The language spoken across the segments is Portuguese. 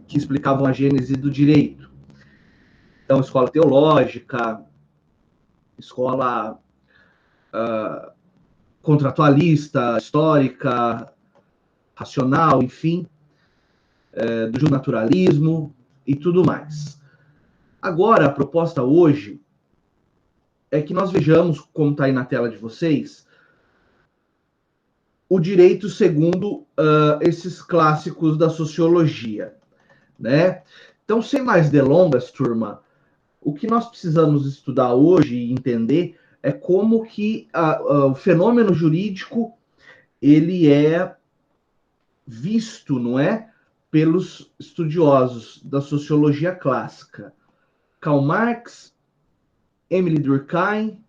que explicavam a gênese do direito. Então, escola teológica, escola contratualista, histórica, racional, enfim, do naturalismo e tudo mais. Agora, a proposta hoje é que nós vejamos, como está aí na tela de vocês, o direito segundo esses clássicos da sociologia, né? Então, sem mais delongas, turma, o que nós precisamos estudar hoje e entender é como que o fenômeno jurídico ele é visto, não é, pelos estudiosos da sociologia clássica. Karl Marx, Emile Durkheim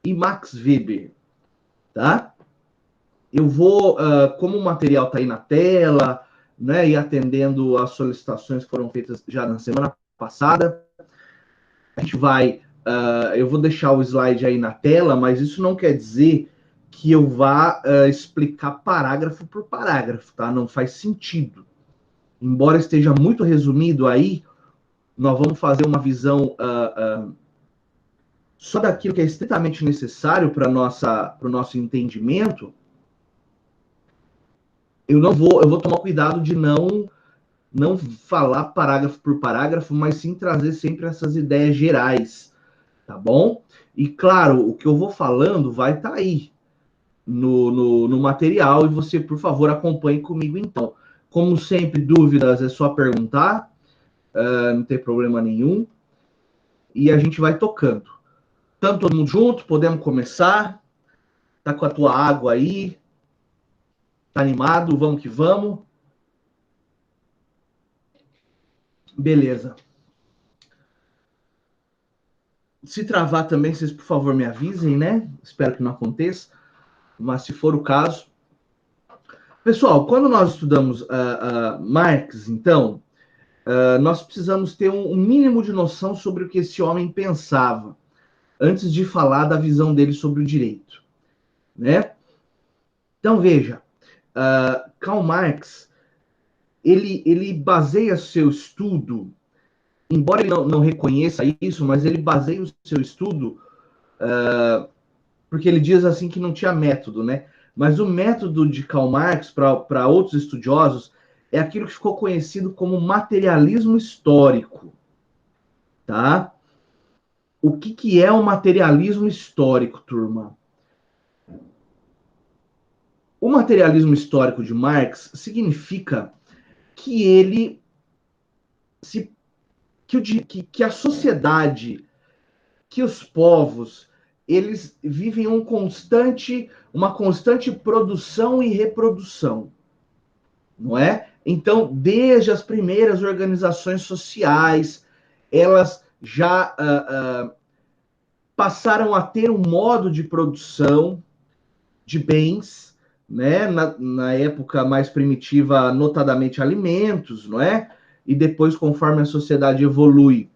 e Max Weber, tá? Eu vou, como o material está aí na tela, né, e atendendo às solicitações que foram feitas já na semana passada, a gente vai, eu vou deixar o slide aí na tela, mas isso não quer dizer que eu vá explicar parágrafo por parágrafo, tá? Não faz sentido. Embora esteja muito resumido aí, nós vamos fazer uma visão só daquilo que é estritamente necessário para o nosso entendimento. Eu vou tomar cuidado de não falar parágrafo por parágrafo, mas sim trazer sempre essas ideias gerais, tá bom? E claro, o que eu vou falando vai estar aí no material e você, por favor, acompanhe comigo então. Como sempre, dúvidas é só perguntar, não tem problema nenhum. E a gente vai tocando. Estamos todo mundo junto? Podemos começar? Tá com a tua água aí? Tá animado? Vamos que vamos? Beleza. Se travar também, vocês por favor me avisem, né? Espero que não aconteça, mas se for o caso. Pessoal, quando nós estudamos Marx, então, nós precisamos ter um mínimo de noção sobre o que esse homem pensava, antes de falar da visão dele sobre o direito, né? Então, veja, Karl Marx, ele baseia seu estudo, embora ele não reconheça isso, mas ele baseia o seu estudo porque ele diz assim que não tinha método, né? Mas o método de Karl Marx, para outros estudiosos, é aquilo que ficou conhecido como materialismo histórico, tá? O que é o materialismo histórico, turma? O materialismo histórico de Marx significa que ele se que a sociedade, que os povos, eles vivem uma constante produção e reprodução, não é? Então, desde as primeiras organizações sociais, elas já passaram a ter um modo de produção de bens, né? Na época mais primitiva, notadamente alimentos, não é? E depois, conforme a sociedade evolui,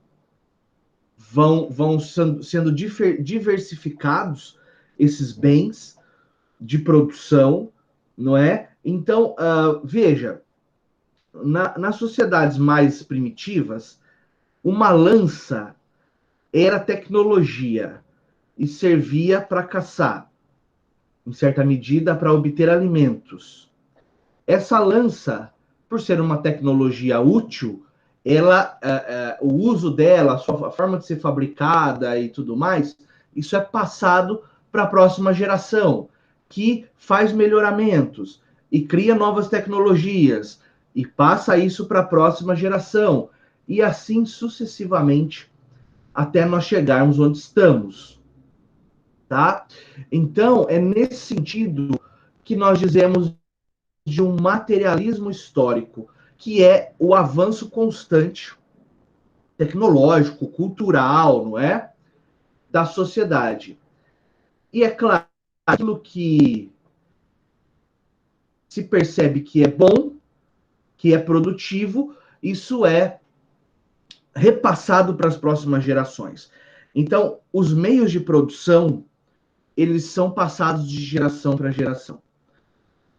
vão sendo diversificados esses bens de produção, não é? Então, veja, nas sociedades mais primitivas, uma lança era tecnologia e servia para caçar, em certa medida, para obter alimentos. Essa lança, por ser uma tecnologia útil, o uso dela, a forma de ser fabricada e tudo mais, isso é passado para a próxima geração, que faz melhoramentos e cria novas tecnologias e passa isso para a próxima geração e assim sucessivamente até nós chegarmos onde estamos, tá? Então é nesse sentido que nós dizemos de um materialismo histórico, que é o avanço constante tecnológico, cultural, não é? Da sociedade. E é claro, aquilo que se percebe que é bom, que é produtivo, isso é repassado para as próximas gerações. Então, os meios de produção, eles são passados de geração para geração.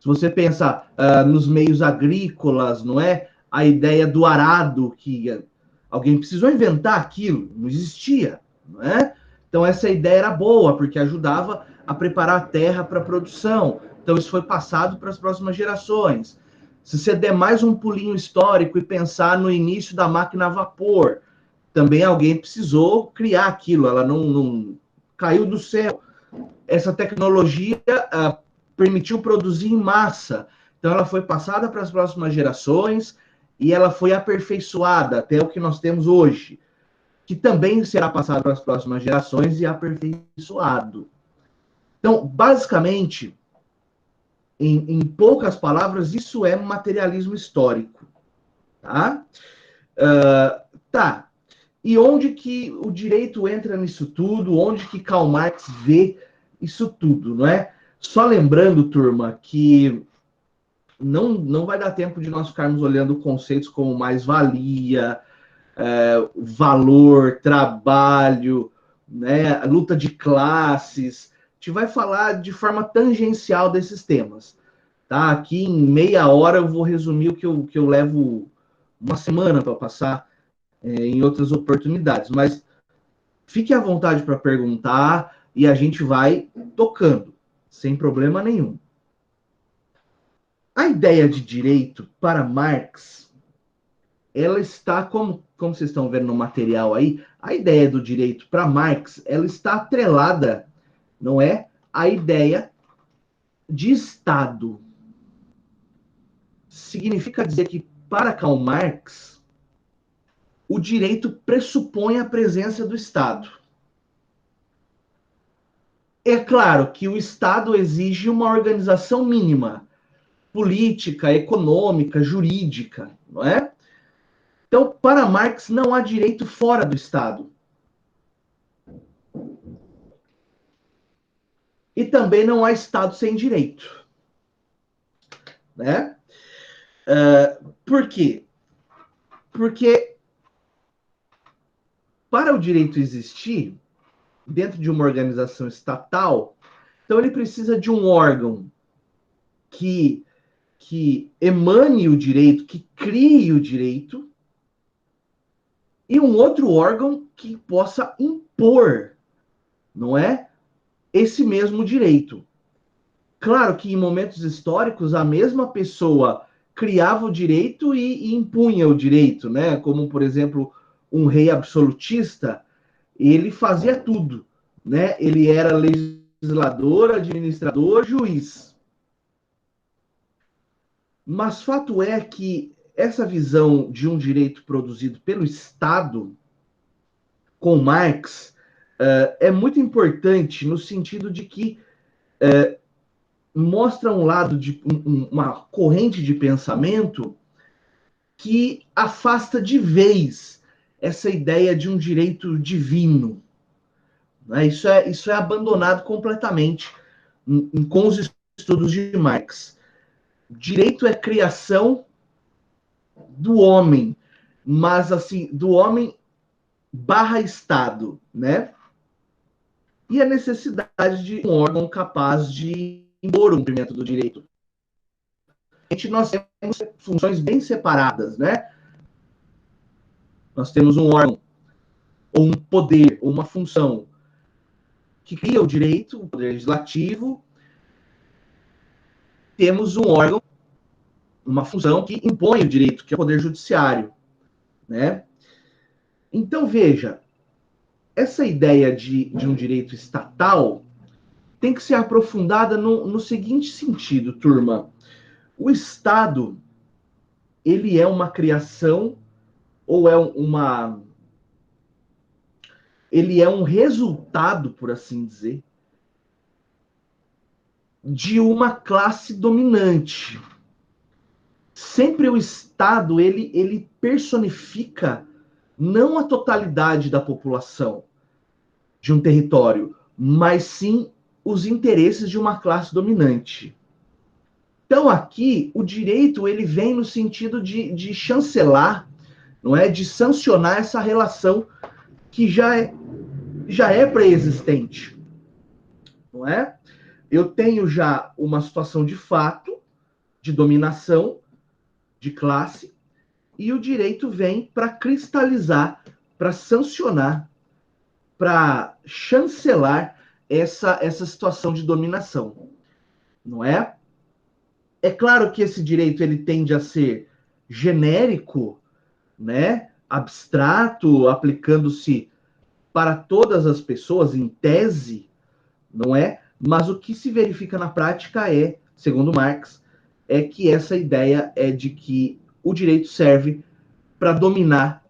Se você pensar nos meios agrícolas, não é? a ideia do arado, que alguém precisou inventar aquilo, não existia, não é? Então essa ideia era boa, porque ajudava a preparar a terra para a produção. Então isso foi passado para as próximas gerações. Se você der mais um pulinho histórico e pensar no início da máquina a vapor, também alguém precisou criar aquilo, ela não caiu do céu. Essa tecnologia permitiu produzir em massa, então ela foi passada para as próximas gerações e ela foi aperfeiçoada até o que nós temos hoje, que também será passado para as próximas gerações e aperfeiçoado. Então, basicamente, em poucas palavras, isso é materialismo histórico. Tá? Tá. E onde que o direito entra nisso tudo? Onde que Karl Marx vê isso tudo, não é? Só lembrando, turma, que não vai dar tempo de nós ficarmos olhando conceitos como mais-valia, valor, trabalho, né, luta de classes. A gente vai falar de forma tangencial desses temas. Tá? Aqui em meia hora eu vou resumir o que eu levo uma semana para passar em outras oportunidades. Mas fique à vontade para perguntar e a gente vai tocando, sem problema nenhum. A ideia de direito para Marx, ela está, como vocês estão vendo no material aí, a ideia do direito para Marx, ela está atrelada, não é, à ideia de Estado. Significa dizer que, para Karl Marx, o direito pressupõe a presença do Estado. É claro que o Estado exige uma organização mínima, política, econômica, jurídica, não é? Então, para Marx, não há direito fora do Estado. E também não há Estado sem direito. Né? Por quê? Porque para o direito existir, dentro de uma organização estatal, então ele precisa de um órgão que emane o direito, que crie o direito, e um outro órgão que possa impor, não é? Esse mesmo direito. Claro que em momentos históricos a mesma pessoa criava o direito e impunha o direito, né? Como, por exemplo, um rei absolutista, ele fazia tudo, né? Ele era legislador, administrador, juiz. Mas fato é que essa visão de um direito produzido pelo Estado, com Marx, é muito importante no sentido de que mostra um lado de uma corrente de pensamento que afasta de vez essa ideia de um direito divino. Né? Isso é abandonado completamente com os estudos de Marx. Direito é criação do homem, mas assim, do homem barra Estado, né? E a necessidade de um órgão capaz de impor o cumprimento do direito. Nós temos funções bem separadas, né? Nós temos um órgão, ou um poder, ou uma função que cria o direito, o poder legislativo. Temos um órgão, uma função que impõe o direito, que é o poder judiciário, né? Então, veja, essa ideia de um direito estatal tem que ser aprofundada no seguinte sentido, turma. O Estado, ele é uma criação ou é uma... Ele é um resultado, por assim dizer, de uma classe dominante. Sempre o Estado, ele personifica não a totalidade da população de um território, mas sim os interesses de uma classe dominante. Então aqui o direito ele vem no sentido de chancelar, não é, de sancionar essa relação que já é pré-existente, não é? Eu tenho já uma situação de fato de dominação de classe e o direito vem para cristalizar, para sancionar, para chancelar essa situação de dominação, não é? É claro que esse direito ele tende a ser genérico, né? Abstrato, aplicando-se para todas as pessoas em tese, não é? Mas o que se verifica na prática é, segundo Marx, é que essa ideia é de que o direito serve para dominar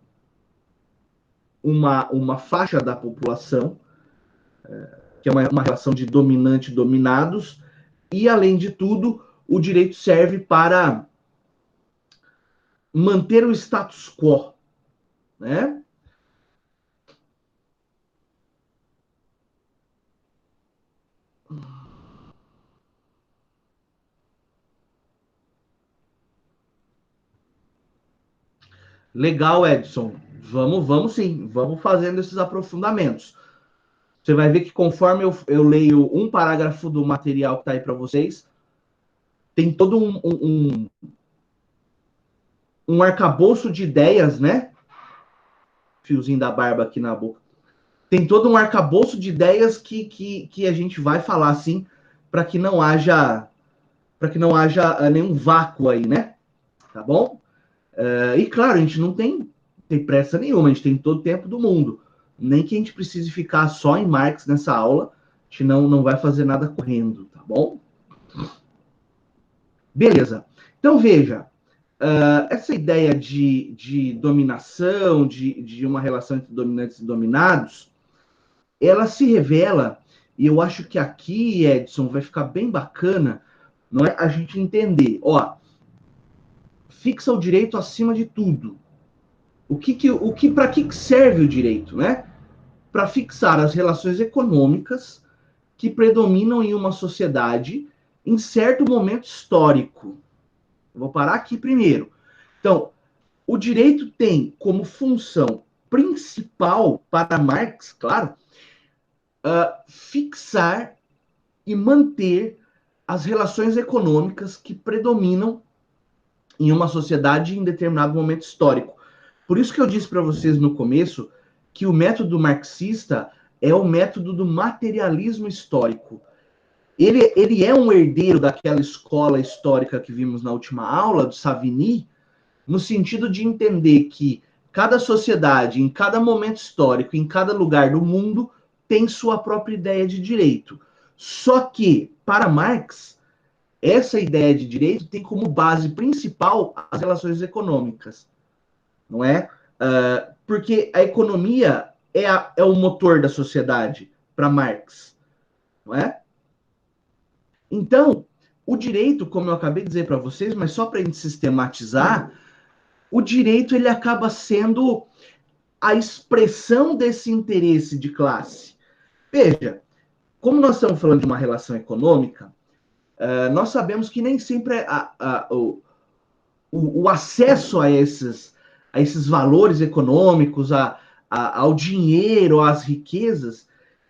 uma faixa da população, que é uma relação de dominante e dominados, e, além de tudo, o direito serve para manter o status quo, né? Legal, Edson. Vamos sim, vamos fazendo esses aprofundamentos. Você vai ver que conforme eu leio um parágrafo do material que está aí para vocês, tem todo um arcabouço de ideias, né? Fiozinho da barba aqui na boca. Tem todo um arcabouço de ideias que a gente vai falar assim, para que não haja nenhum vácuo aí, né? Tá bom? E claro, a gente não tem pressa nenhuma, a gente tem todo o tempo do mundo. Nem que a gente precise ficar só em Marx nessa aula, a gente não vai fazer nada correndo, tá bom? Beleza. Então veja, essa ideia de dominação, de uma relação entre dominantes e dominados, ela se revela, e eu acho que aqui, Edson, vai ficar bem bacana, não é a gente entender, ó, fixa o direito acima de tudo. Para que serve o direito, né? Para fixar as relações econômicas que predominam em uma sociedade em certo momento histórico. Eu vou parar aqui primeiro. Então, o direito tem como função principal para Marx, claro, fixar e manter as relações econômicas que predominam em uma sociedade em determinado momento histórico. Por isso que eu disse para vocês no começo que o método marxista é o método do materialismo histórico. Ele é um herdeiro daquela escola histórica que vimos na última aula, do Savigny, no sentido de entender que cada sociedade, em cada momento histórico, em cada lugar do mundo, tem sua própria ideia de direito. Só que, para Marx, essa ideia de direito tem como base principal as relações econômicas, não é? Porque a economia é o motor da sociedade, para Marx, não é? Então, o direito, como eu acabei de dizer para vocês, mas só para a gente sistematizar, o direito ele acaba sendo a expressão desse interesse de classe. Veja, como nós estamos falando de uma relação econômica, nós sabemos que nem sempre o acesso a esses valores econômicos, ao dinheiro, às riquezas,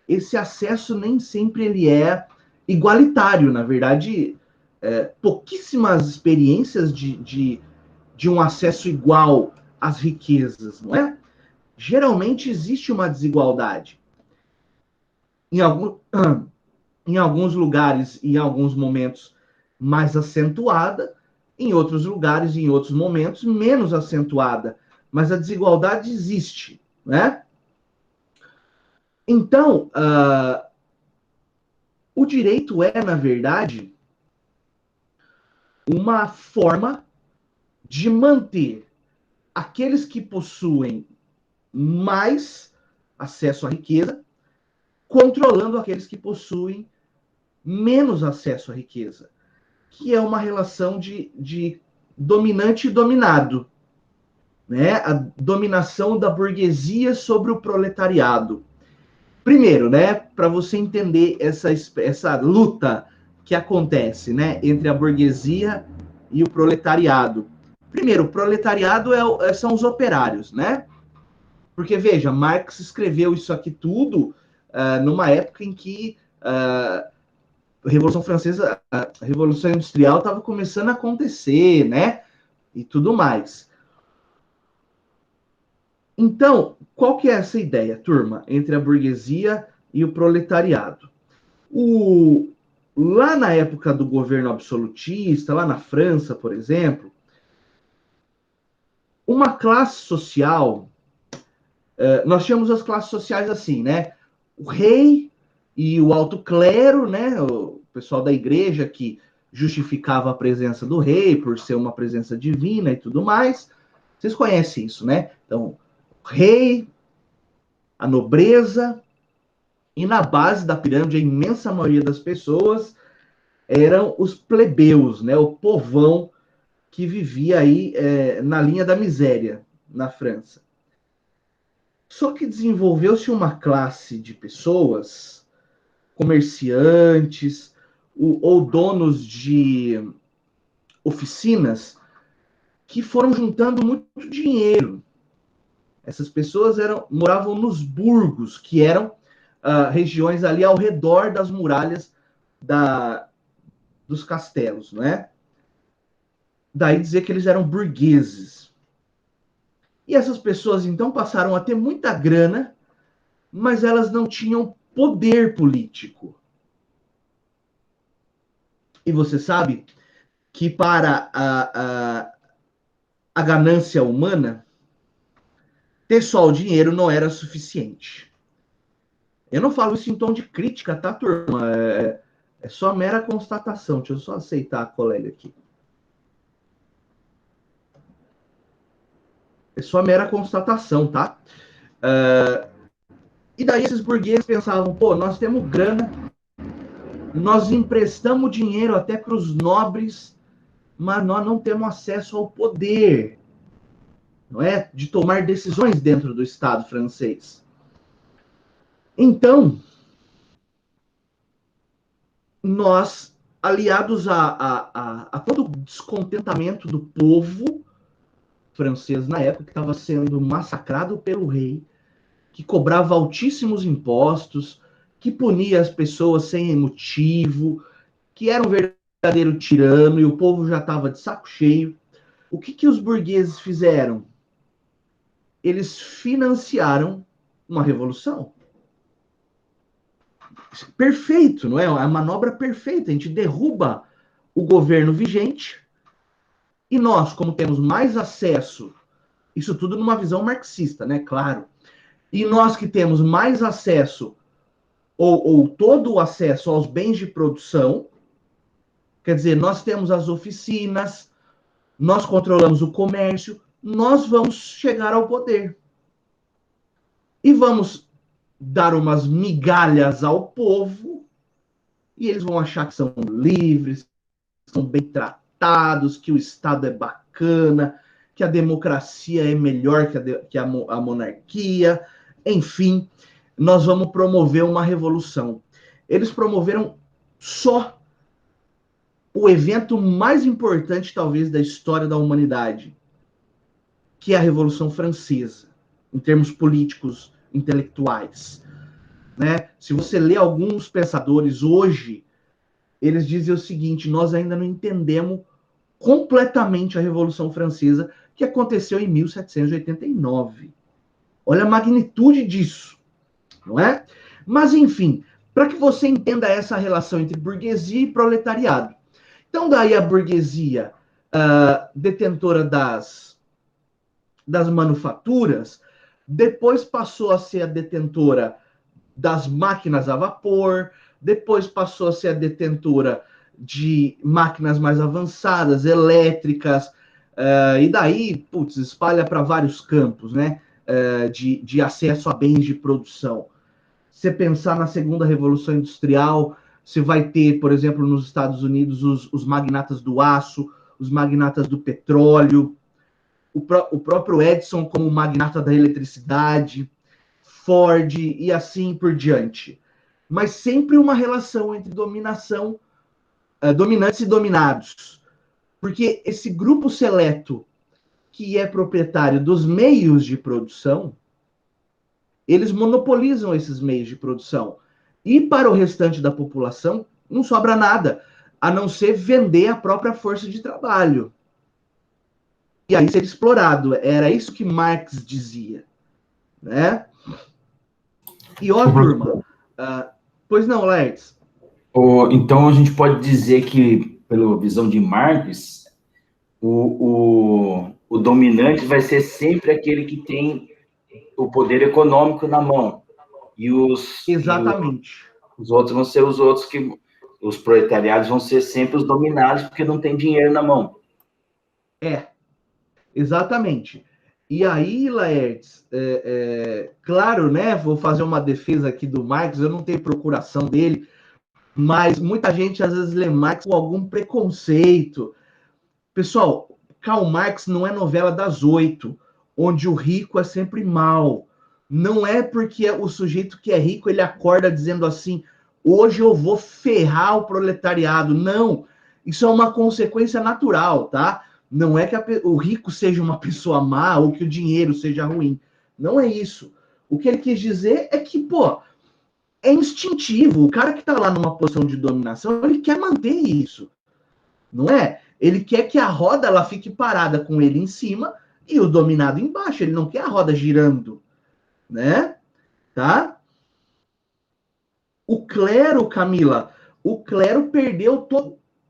esse acesso nem sempre ele é igualitário. Na verdade, pouquíssimas experiências de um acesso igual às riquezas, não é? Geralmente existe uma desigualdade. Em, algum, em alguns lugares, em alguns momentos, mais acentuada, em outros lugares, em outros momentos, menos acentuada. Mas a desigualdade existe, né? Então, o direito é, na verdade, uma forma de manter aqueles que possuem mais acesso à riqueza, controlando aqueles que possuem menos acesso à riqueza, que é uma relação de dominante e dominado, né? A dominação da burguesia sobre o proletariado. Primeiro, né, para você entender essa luta que acontece, né, entre a burguesia e o proletariado. Primeiro, o proletariado são os operários, né? Porque, veja, Marx escreveu isso aqui tudo numa época em que a Revolução Francesa, a Revolução Industrial estava começando a acontecer, né? E tudo mais. Então, qual que é essa ideia, turma, entre a burguesia e o proletariado? O, Lá na época do governo absolutista, lá na França, por exemplo, uma classe social, nós tínhamos as classes sociais assim, né? O rei e o alto clero, né? O pessoal da igreja que justificava a presença do rei por ser uma presença divina e tudo mais. Vocês conhecem isso, né? Então, o rei, a nobreza, e na base da pirâmide, a imensa maioria das pessoas eram os plebeus, né? O povão que vivia aí na linha da miséria na França. Só que desenvolveu-se uma classe de pessoas, comerciantes ou donos de oficinas, que foram juntando muito dinheiro. Essas pessoas moravam nos burgos, que eram regiões ali ao redor das muralhas dos castelos, né? Daí dizer que eles eram burgueses. E essas pessoas então passaram a ter muita grana, mas elas não tinham poder político. E você sabe que para a ganância humana, ter só o dinheiro não era suficiente. Eu não falo isso em tom de crítica, tá, turma? É só mera constatação. Deixa eu só aceitar a colega aqui. É só mera constatação, tá? E daí esses burgueses pensavam, pô, nós temos grana, nós emprestamos dinheiro até para os nobres, mas nós não temos acesso ao poder, não é? De tomar decisões dentro do Estado francês. Então, nós, aliados a todo o descontentamento do povo francês na época, que estava sendo massacrado pelo rei, que cobrava altíssimos impostos, que punia as pessoas sem motivo, que era um verdadeiro tirano e o povo já estava de saco cheio. O que os burgueses fizeram? Eles financiaram uma revolução. Perfeito, não é? É a manobra perfeita. A gente derruba o governo vigente e nós, como temos mais acesso, isso tudo numa visão marxista, né? Claro. E nós que temos mais acesso, ou todo o acesso aos bens de produção, quer dizer, nós temos as oficinas, nós controlamos o comércio, nós vamos chegar ao poder. E vamos dar umas migalhas ao povo, e eles vão achar que são livres, que são bem tratados, que o Estado é bacana, que a democracia é melhor que a monarquia, enfim, nós vamos promover uma revolução. Eles promoveram só o evento mais importante, talvez, da história da humanidade, que é a Revolução Francesa, em termos políticos, intelectuais. Né? Se você lê alguns pensadores hoje, eles dizem o seguinte: nós ainda não entendemos completamente a Revolução Francesa, que aconteceu em 1789. Olha a magnitude disso, não é? Mas, enfim, para que você entenda essa relação entre burguesia e proletariado. Então, daí a burguesia, detentora das manufaturas, depois passou a ser a detentora das máquinas a vapor, depois passou a ser a detentora de máquinas mais avançadas, elétricas, e daí, putz, espalha para vários campos, né? De acesso a bens de produção. Se você pensar na segunda revolução industrial, você vai ter, por exemplo, nos Estados Unidos, os magnatas do aço, os magnatas do petróleo, o próprio Edison como magnata da eletricidade, Ford e assim por diante. Mas sempre uma relação entre dominantes e dominados. Porque esse grupo seleto que é proprietário dos meios de produção, eles monopolizam esses meios de produção. E para o restante da população, não sobra nada, a não ser vender a própria força de trabalho. E aí ser explorado. Era isso que Marx dizia. né? E ó, turma, pois não, Laertes? Então, a gente pode dizer que, pela visão de Marx, o dominante vai ser sempre aquele que tem o poder econômico na mão. Exatamente. Os outros vão ser os outros que... Os proletariados vão ser sempre os dominados porque não tem dinheiro na mão. Exatamente. E aí, Laertes, claro, né? Vou fazer uma defesa aqui do Marx, eu não tenho procuração dele, mas muita gente às vezes lê Marx com algum preconceito. Pessoal, Karl Marx não é novela das 8, onde o rico é sempre mal. Não é porque o sujeito que é rico ele acorda dizendo assim: hoje eu vou ferrar o proletariado. Não, isso é uma consequência natural, tá? Não é que o rico seja uma pessoa má ou que o dinheiro seja ruim. Não é isso. O que ele quis dizer é que, pô, é instintivo. O cara que está lá numa posição de dominação, ele quer manter isso, não é? Ele quer que a roda ela fique parada com ele em cima e o dominado embaixo. Ele não quer a roda girando, né? Tá? O clero, Camila, o clero perdeu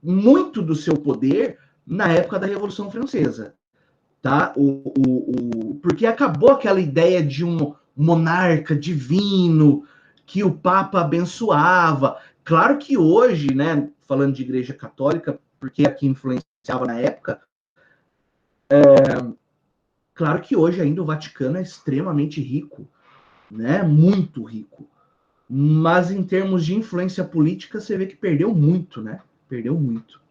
muito do seu poder na época da Revolução Francesa, tá? Porque acabou aquela ideia de um monarca divino que o Papa abençoava. Claro que hoje, né, falando de Igreja Católica, porque aqui influenciava na época, claro que hoje ainda o Vaticano é extremamente rico, né? Muito rico. Mas em termos de influência política, você vê que perdeu muito, né? Perdeu muito.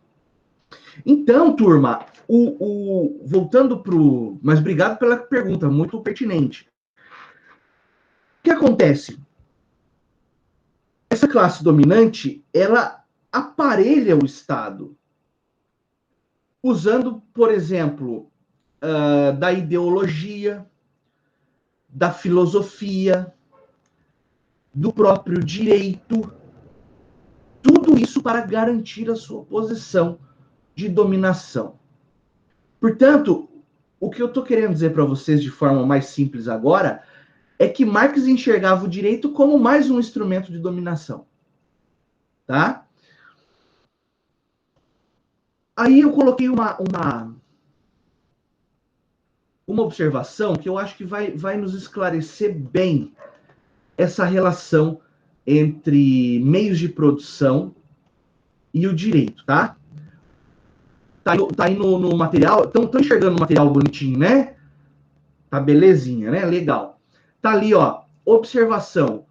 Então, turma, voltando pro. Mas obrigado pela pergunta, muito pertinente. O que acontece? Essa classe dominante, ela aparelha o Estado, usando, por exemplo, da ideologia, da filosofia, do próprio direito, tudo isso para garantir a sua posição de dominação. Portanto, o que eu estou querendo dizer para vocês de forma mais simples agora é que Marx enxergava o direito como mais um instrumento de dominação. Tá? Aí eu coloquei uma observação que eu acho que vai nos esclarecer bem essa relação entre meios de produção e o direito, tá? Tá aí no material. Estão enxergando o material bonitinho, né? Tá belezinha, né? Legal. Tá ali, ó. Observação.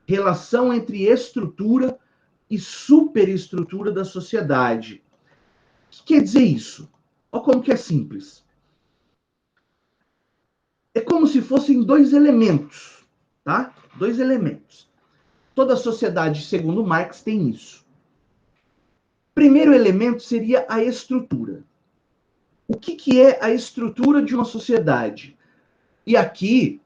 Relação entre estrutura e superestrutura da sociedade. O que quer dizer isso? Olha como que é simples. É como se fossem dois elementos, tá? Dois elementos. Toda sociedade, segundo Marx, tem isso. Primeiro elemento seria a estrutura. O que é a estrutura de uma sociedade? E aqui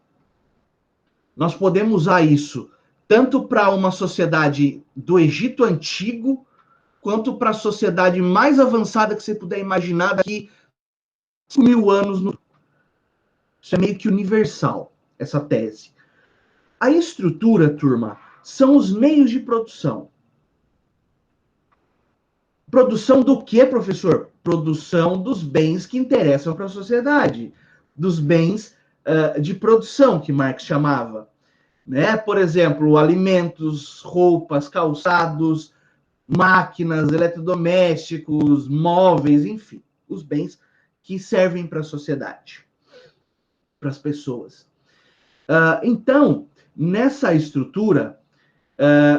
nós podemos usar isso tanto para uma sociedade do Egito Antigo, quanto para a sociedade mais avançada que você puder imaginar daqui 5.000 anos. Isso é meio que universal, essa tese. A estrutura, turma, são os meios de produção. Produção do que, professor? Produção dos bens que interessam para a sociedade. Dos bens de produção, que Marx chamava. Né? Por exemplo, alimentos, roupas, calçados, máquinas, eletrodomésticos, móveis, enfim, os bens que servem para a sociedade, para as pessoas. Então, nessa estrutura,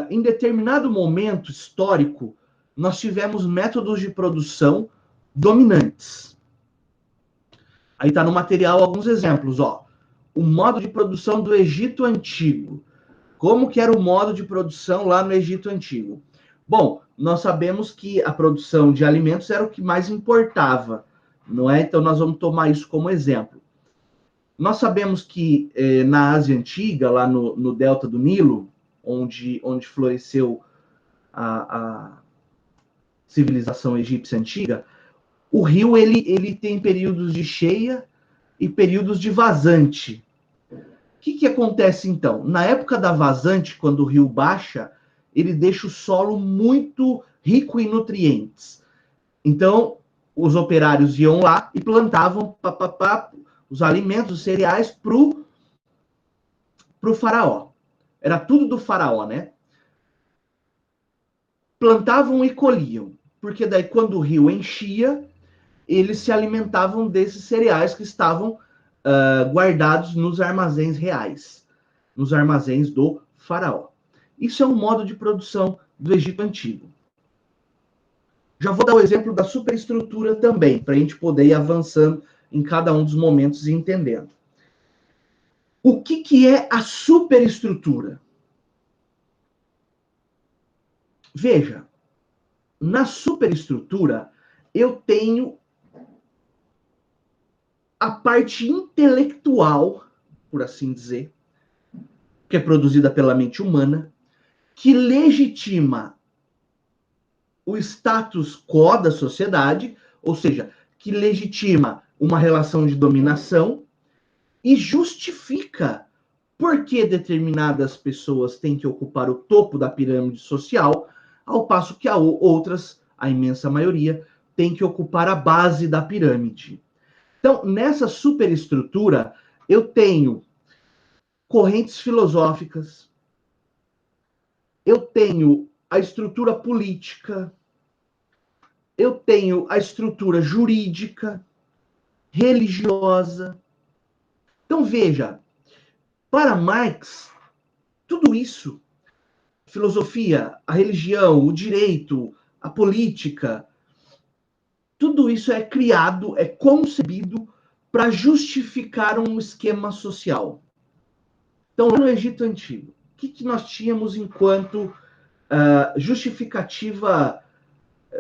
em determinado momento histórico, nós tivemos métodos de produção dominantes. Aí está no material alguns exemplos, ó. O modo de produção do Egito Antigo. Como que era o modo de produção lá no Egito Antigo? Bom, nós sabemos que a produção de alimentos era o que mais importava, não é? Então nós vamos tomar isso como exemplo. Nós sabemos que na Ásia Antiga, lá no delta do Nilo, onde floresceu a civilização egípcia antiga, o rio ele tem períodos de cheia e períodos de vazante. O que acontece então? Na época da vazante, quando o rio baixa, ele deixa o solo muito rico em nutrientes. Então, os operários iam lá e plantavam os alimentos, os cereais para o faraó. Era tudo do faraó, né? Plantavam e colhiam, porque daí quando o rio enchia, eles se alimentavam desses cereais que estavam guardados nos armazéns reais, nos armazéns do faraó. Isso é um modo de produção do Egito Antigo. Já vou dar o exemplo da superestrutura também, para a gente poder ir avançando em cada um dos momentos e entendendo. O que é a superestrutura? Veja, na superestrutura, eu tenho a parte intelectual, por assim dizer, que é produzida pela mente humana, que legitima o status quo da sociedade, ou seja, que legitima uma relação de dominação e justifica por que determinadas pessoas têm que ocupar o topo da pirâmide social, ao passo que outras, a imensa maioria, tem que ocupar a base da pirâmide. Então, nessa superestrutura, eu tenho correntes filosóficas, eu tenho a estrutura política, eu tenho a estrutura jurídica, religiosa. Então, veja, para Marx, tudo isso, filosofia, a religião, o direito, a política, tudo isso é criado, é concebido para justificar um esquema social. Então, no Egito Antigo, o que nós tínhamos enquanto justificativa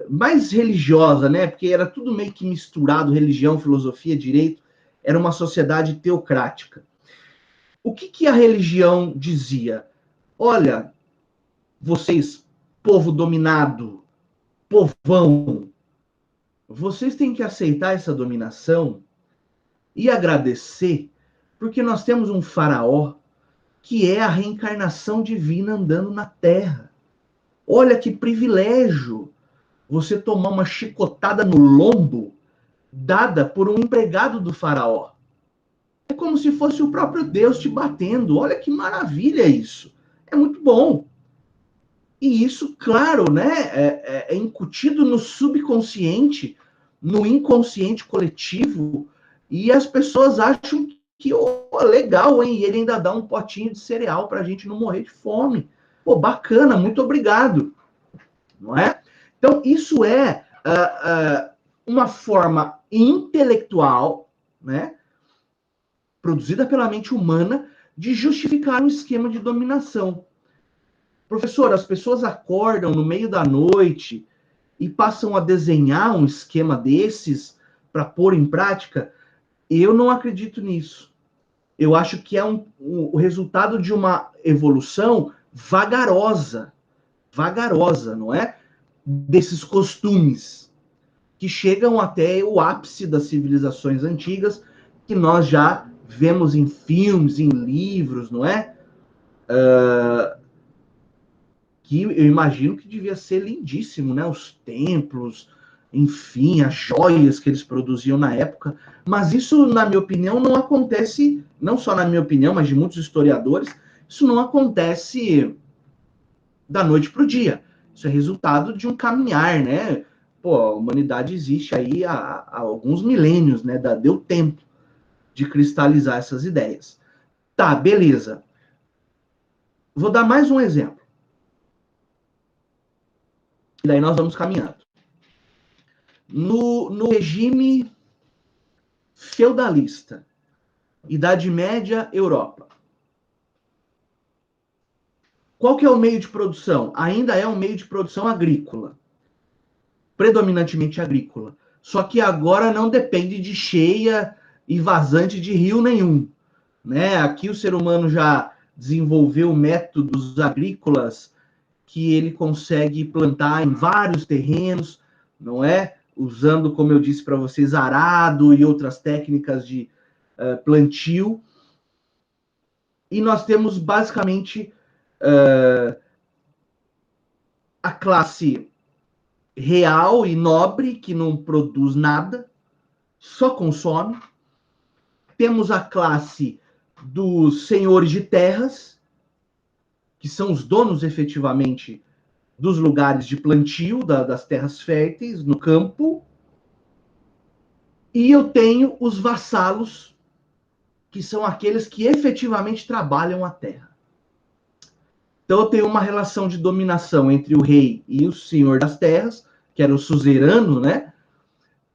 mais religiosa, né? Porque era tudo meio que misturado, religião, filosofia, direito. Era uma sociedade teocrática. O que a religião dizia? Olha, vocês, povo dominado, povão, vocês têm que aceitar essa dominação e agradecer, porque nós temos um faraó que é a reencarnação divina andando na Terra. Olha que privilégio você tomar uma chicotada no lombo dada por um empregado do faraó. É como se fosse o próprio Deus te batendo. Olha que maravilha isso. É muito bom. E isso, claro, né, é incutido no subconsciente, no inconsciente coletivo, e as pessoas acham que legal, hein? E ele ainda dá um potinho de cereal para a gente não morrer de fome. Pô, bacana, muito obrigado. Não é? Então, isso é uma forma intelectual, né, produzida pela mente humana, de justificar um esquema de dominação. Professor, as pessoas acordam no meio da noite e passam a desenhar um esquema desses para pôr em prática? Eu não acredito nisso. Eu acho que é o resultado de uma evolução vagarosa, não é? Desses costumes que chegam até o ápice das civilizações antigas, que nós já vemos em filmes, em livros, não é? Que eu imagino que devia ser lindíssimo, né? Os templos, enfim, as joias que eles produziam na época. Mas isso, na minha opinião, não acontece, não só na minha opinião, mas de muitos historiadores, isso não acontece da noite para o dia. Isso é resultado de um caminhar, né? Pô, a humanidade existe aí há alguns milênios, né? Deu tempo de cristalizar essas ideias. Tá, beleza. Vou dar mais um exemplo. E daí nós vamos caminhando. No regime feudalista, Idade Média, Europa. Qual que é o meio de produção? Ainda é um meio de produção agrícola. Predominantemente agrícola. Só que agora não depende de cheia e vazante de rio nenhum. Né? Aqui o ser humano já desenvolveu métodos agrícolas que ele consegue plantar em vários terrenos, não é? Usando, como eu disse para vocês, arado e outras técnicas de plantio. E nós temos basicamente a classe real e nobre, que não produz nada, só consome. Temos a classe dos senhores de terras, que são os donos efetivamente dos lugares de plantio, das terras férteis, no campo. E eu tenho os vassalos, que são aqueles que efetivamente trabalham a terra. Então eu tenho uma relação de dominação entre o rei e o senhor das terras, que era o suzerano, né?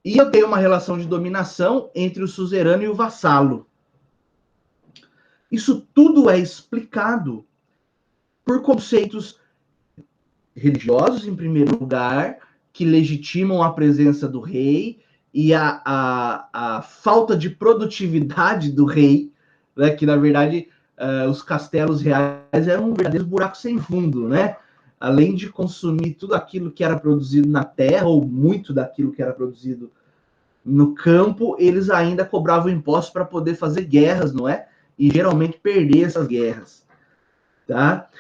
E eu tenho uma relação de dominação entre o suzerano e o vassalo. Isso tudo é explicado por conceitos religiosos, em primeiro lugar, que legitimam a presença do rei e a falta de produtividade do rei, né, que, na verdade, os castelos reais eram um verdadeiro buraco sem fundo, né? Além de consumir tudo aquilo que era produzido na terra, ou muito daquilo que era produzido no campo, eles ainda cobravam impostos para poder fazer guerras, não é? E geralmente perder essas guerras, tá?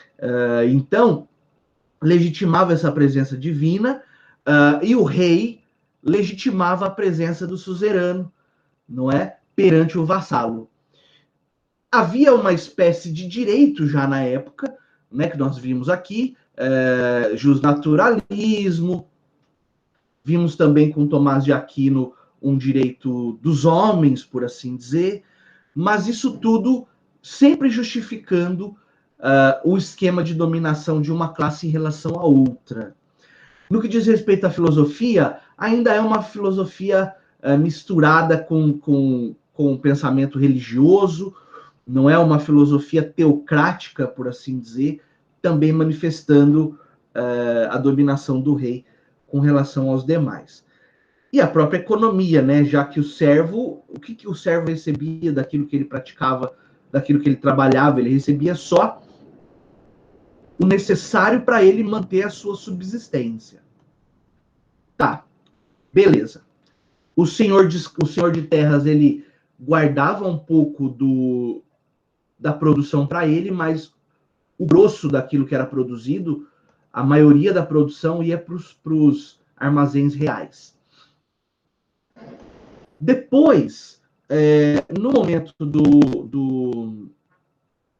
Então, legitimava essa presença divina, e o rei legitimava a presença do suzerano, não é? Perante o vassalo. Havia uma espécie de direito já na época, né, que nós vimos aqui, justnaturalismo, vimos também com Tomás de Aquino um direito dos homens, por assim dizer, mas isso tudo sempre justificando o esquema de dominação de uma classe em relação à outra. No que diz respeito à filosofia, ainda é uma filosofia misturada com o pensamento religioso, não é uma filosofia teocrática, por assim dizer, também manifestando a dominação do rei com relação aos demais. E a própria economia, né? Já que o servo, o que o servo recebia daquilo que ele praticava, daquilo que ele trabalhava? Ele recebia só o necessário para ele manter a sua subsistência. Tá, beleza. O senhor de terras, ele guardava um pouco da produção para ele, mas o grosso daquilo que era produzido, a maioria da produção ia para os armazéns reais. Depois, no momento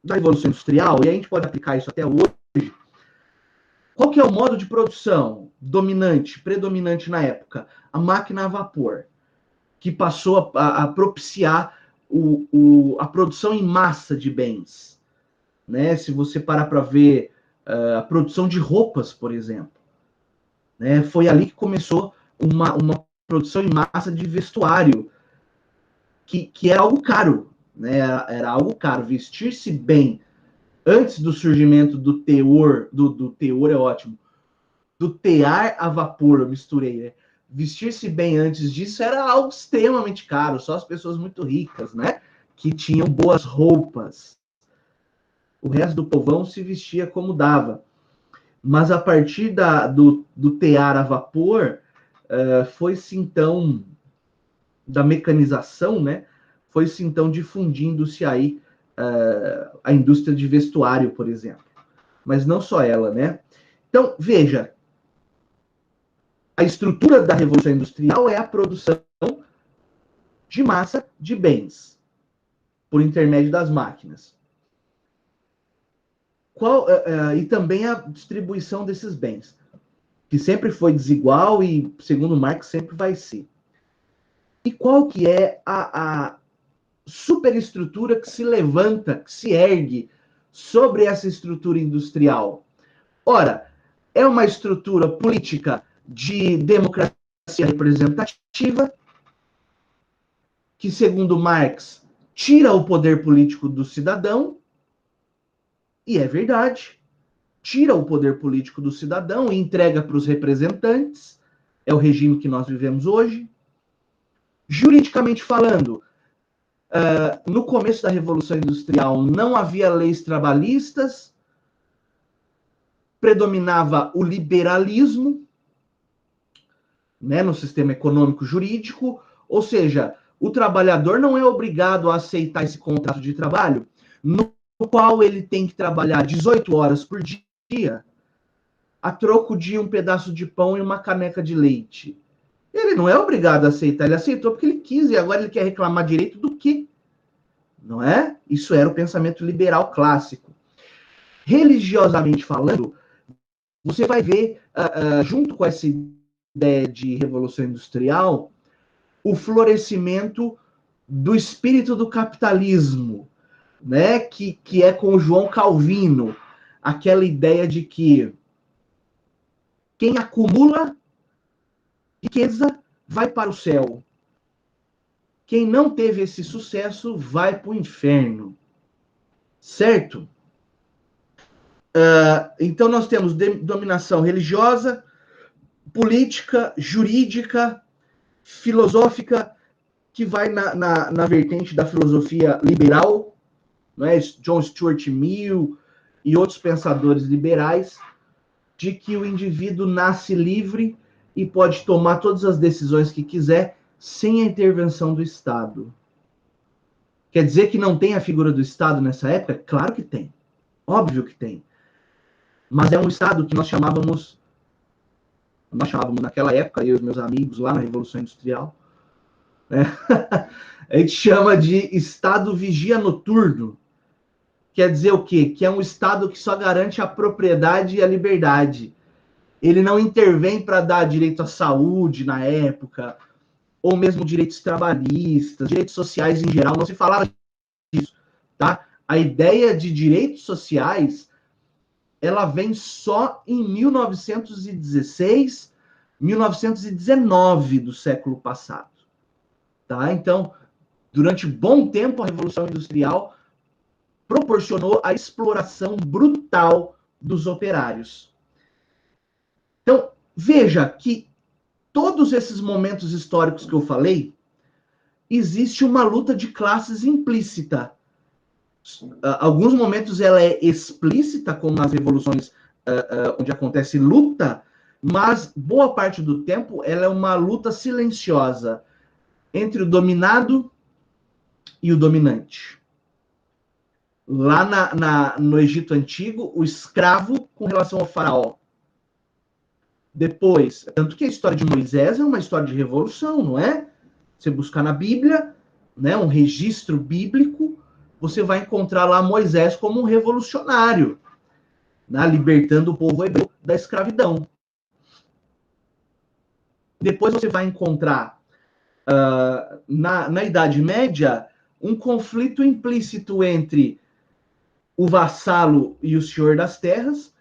da Revolução Industrial, e a gente pode aplicar isso até hoje, qual que é o modo de produção predominante na época? A máquina a vapor, que passou a propiciar a produção em massa de bens. Né? Se você parar para ver a produção de roupas, por exemplo, né? Foi ali que começou uma produção em massa de vestuário, que era algo caro, né? Era algo caro. Vestir-se bem antes do surgimento do teor é ótimo, do tear a vapor, eu misturei, né? Vestir-se bem antes disso era algo extremamente caro, só as pessoas muito ricas, né? Que tinham boas roupas. O resto do povão se vestia como dava. Mas a partir do tear a vapor, foi-se então, da mecanização, né? Foi-se então difundindo-se aí a indústria de vestuário, por exemplo. Mas não só ela, né? Então, veja, a estrutura da Revolução Industrial é a produção de massa de bens, por intermédio das máquinas. E também a distribuição desses bens, que sempre foi desigual e, segundo Marx, sempre vai ser. E qual que é a superestrutura que se levanta, que se ergue sobre essa estrutura industrial? Ora, é uma estrutura política de democracia representativa, que, segundo Marx, tira o poder político do cidadão, e é verdade, tira o poder político do cidadão e entrega para os representantes, é o regime que nós vivemos hoje. Juridicamente falando, no começo da Revolução Industrial não havia leis trabalhistas, predominava o liberalismo, né, no sistema econômico jurídico, ou seja, o trabalhador não é obrigado a aceitar esse contrato de trabalho. No qual ele tem que trabalhar 18 horas por dia, a troco de um pedaço de pão e uma caneca de leite. Ele não é obrigado a aceitar, ele aceitou porque ele quis, e agora ele quer reclamar direito do quê? Não é? Isso era o pensamento liberal clássico. Religiosamente falando, você vai ver, junto com essa ideia de revolução industrial, o florescimento do espírito do capitalismo, né? Que é com o João Calvino, aquela ideia de que quem acumula riqueza vai para o céu. Quem não teve esse sucesso vai para o inferno. Certo? Então nós temos dominação religiosa, política, jurídica, filosófica, que vai na vertente da filosofia liberal, não é? John Stuart Mill e outros pensadores liberais, de que o indivíduo nasce livre e pode tomar todas as decisões que quiser sem a intervenção do Estado. Quer dizer que não tem a figura do Estado nessa época? Claro que tem. Óbvio que tem. Mas é um Estado que nós chamávamos naquela época, eu e os meus amigos lá na Revolução Industrial, né? A gente chama de Estado vigia noturno. Quer dizer o quê? Que é um Estado que só garante a propriedade e a liberdade. Ele não intervém para dar direito à saúde na época, ou mesmo direitos trabalhistas, direitos sociais em geral, não se falava disso, tá? A ideia de direitos sociais, ela vem só em 1916, 1919 do século passado, tá? Então, durante bom tempo, a Revolução Industrial proporcionou a exploração brutal dos operários. Então, veja que todos esses momentos históricos que eu falei, existe uma luta de classes implícita. Alguns momentos ela é explícita, como nas revoluções onde acontece luta, mas boa parte do tempo ela é uma luta silenciosa entre o dominado e o dominante. Lá no Egito Antigo, o escravo com relação ao faraó. Depois, tanto que a história de Moisés é uma história de revolução, não é? Você buscar na Bíblia, né, um registro bíblico, você vai encontrar lá Moisés como um revolucionário, né, libertando o povo hebreu da escravidão. Depois você vai encontrar, na Idade Média, um conflito implícito entre o vassalo e o senhor das terras,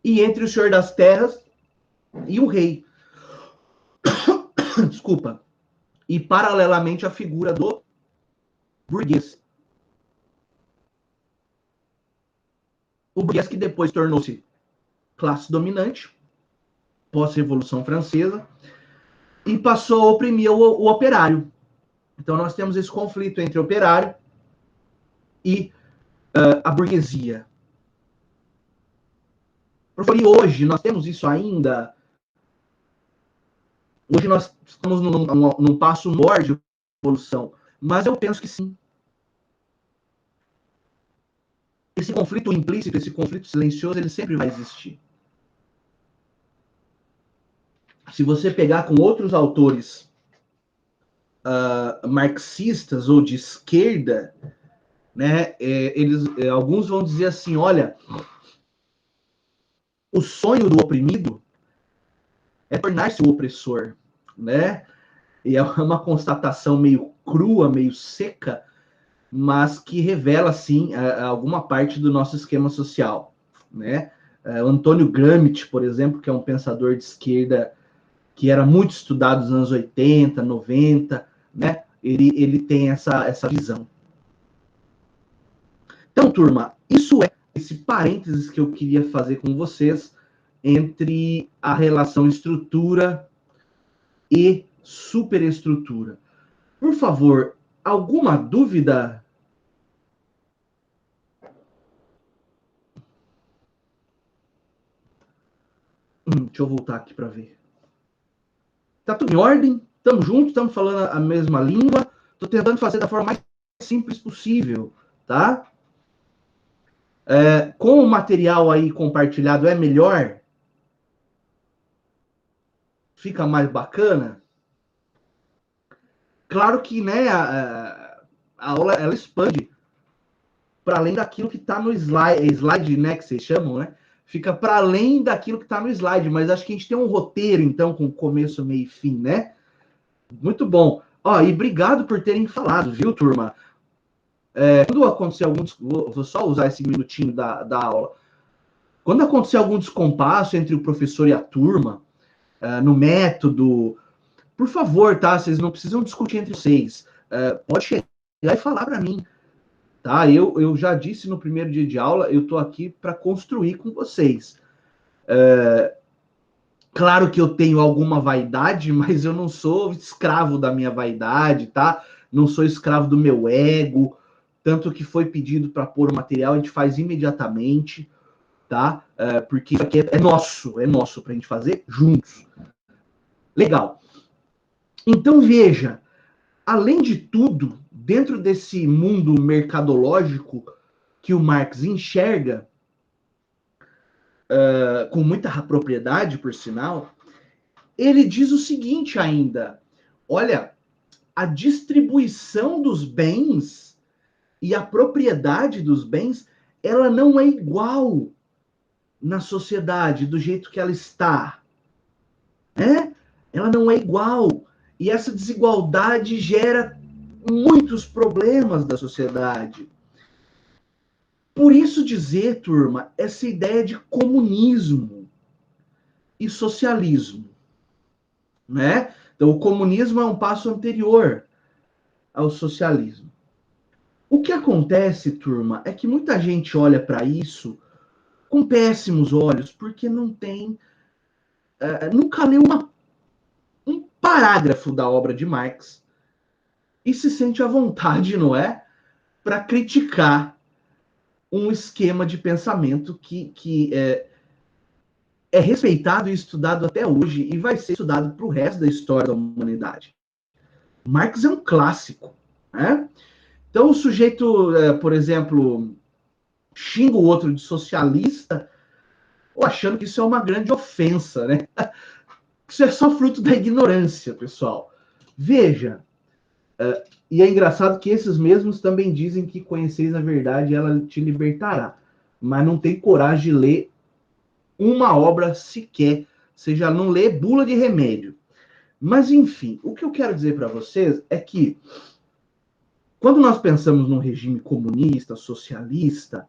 e entre o senhor das terras e o rei. Desculpa. E, paralelamente, a figura do burguês. O burguês que depois tornou-se classe dominante, pós-Revolução Francesa, e passou a oprimir o operário. Então, nós temos esse conflito entre o operário e a burguesia. E hoje, nós temos isso ainda. Hoje nós estamos num passo maior de evolução, mas eu penso que sim. Esse conflito implícito, esse conflito silencioso, ele sempre vai existir. Se você pegar com outros autores marxistas ou de esquerda, né, alguns vão dizer assim, olha, o sonho do oprimido é tornar-se o opressor, né? E é uma constatação meio crua, meio seca, mas que revela, sim, alguma parte do nosso esquema social, né? O Antônio Gramsci, por exemplo, que é um pensador de esquerda que era muito estudado nos anos 80, 90, né? Ele tem essa visão. Então, turma, isso é esse parênteses que eu queria fazer com vocês entre a relação estrutura e superestrutura. Por favor, alguma dúvida? Deixa eu voltar aqui para ver. Tá tudo em ordem? Estamos juntos? Estamos falando a mesma língua? Estou tentando fazer da forma mais simples possível, tá? Com o material aí compartilhado é melhor? Fica mais bacana? Claro que, né, a aula, ela expande para além daquilo que está no slide, né, que vocês chamam, né? Fica para além daquilo que está no slide, mas acho que a gente tem um roteiro, então, com começo, meio e fim, né? Muito bom. Ó, e obrigado por terem falado, viu, turma? Quando acontecer algum... Vou só usar esse minutinho da aula. Quando acontecer algum descompasso entre o professor e a turma, no método, por favor, tá? Vocês não precisam discutir entre vocês. Pode chegar e falar para mim, tá? Eu já disse no primeiro dia de aula, eu estou aqui para construir com vocês. Claro que eu tenho alguma vaidade, mas eu não sou escravo da minha vaidade, tá? Não sou escravo do meu ego. Tanto que foi pedido para pôr o material, a gente faz imediatamente, tá? Porque isso aqui é nosso para a gente fazer juntos. Legal. Então, veja, além de tudo, dentro desse mundo mercadológico que o Marx enxerga, com muita propriedade, por sinal, ele diz o seguinte ainda: olha, a distribuição dos bens e a propriedade dos bens, ela não é igual na sociedade do jeito que ela está, né? Ela não é igual. E essa desigualdade gera muitos problemas da sociedade. Por isso dizer, turma, essa ideia de comunismo e socialismo, né? Então, o comunismo é um passo anterior ao socialismo. O que acontece, turma, é que muita gente olha para isso com péssimos olhos, porque não tem, nunca leu um parágrafo da obra de Marx e se sente à vontade, não é? Para criticar um esquema de pensamento que é respeitado e estudado até hoje e vai ser estudado para o resto da história da humanidade. Marx é um clássico, né? Então o sujeito, por exemplo, xinga o outro de socialista, ou achando que isso é uma grande ofensa, né? Isso é só fruto da ignorância, pessoal. Veja, e é engraçado que esses mesmos também dizem que conheceis a verdade e ela te libertará, mas não tem coragem de ler uma obra sequer, seja, não lê bula de remédio. Mas, enfim, o que eu quero dizer para vocês é que quando nós pensamos num regime comunista, socialista,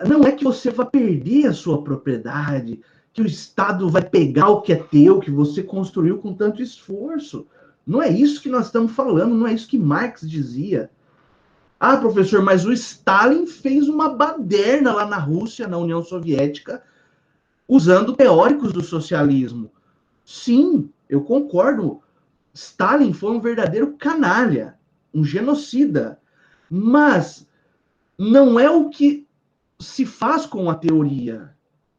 não é que você vai perder a sua propriedade, que o Estado vai pegar o que é teu, que você construiu com tanto esforço. Não é isso que nós estamos falando, não é isso que Marx dizia. Ah, professor, mas o Stalin fez uma baderna lá na Rússia, na União Soviética, usando teóricos do socialismo. Sim, eu concordo. Stalin foi um verdadeiro canalha, um genocida. Mas não é o que se faz com a teoria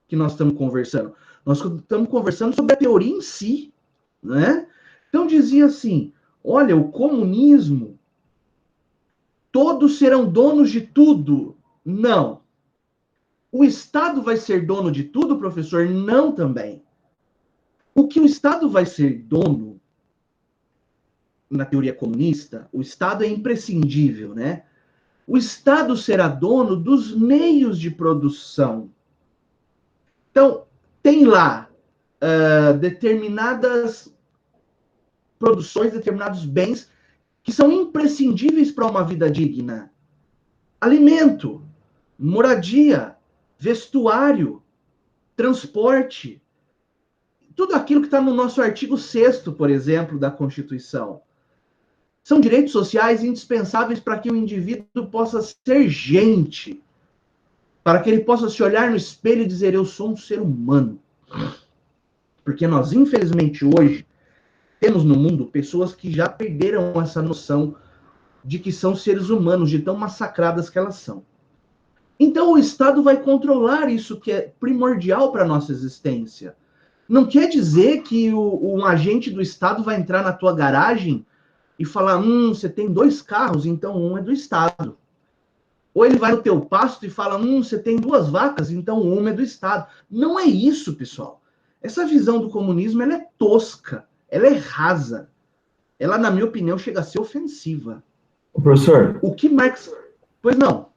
que nós estamos conversando. Nós estamos conversando sobre a teoria em si, né? Então dizia assim, olha, o comunismo, todos serão donos de tudo. Não. O Estado vai ser dono de tudo, professor? Não também. O que o Estado vai ser dono, na teoria comunista, o Estado é imprescindível, né? O Estado será dono dos meios de produção. Então, tem lá determinadas produções, determinados bens que são imprescindíveis para uma vida digna. Alimento, moradia, vestuário, transporte, tudo aquilo que está no nosso artigo 6º, por exemplo, da Constituição. São direitos sociais indispensáveis para que o indivíduo possa ser gente, para que ele possa se olhar no espelho e dizer, eu sou um ser humano. Porque nós, infelizmente, hoje, temos no mundo pessoas que já perderam essa noção de que são seres humanos, de tão massacradas que elas são. Então o Estado vai controlar isso que é primordial para a nossa existência. Não quer dizer que um agente do Estado vai entrar na tua garagem e falar, você tem 2 carros, então um é do Estado. Ou ele vai no teu pasto e fala, você tem 2 vacas, então uma é do Estado. Não é isso, pessoal. Essa visão do comunismo, ela é tosca, ela é rasa. Ela, na minha opinião, chega a ser ofensiva. Professor, O que Marx... Pois não.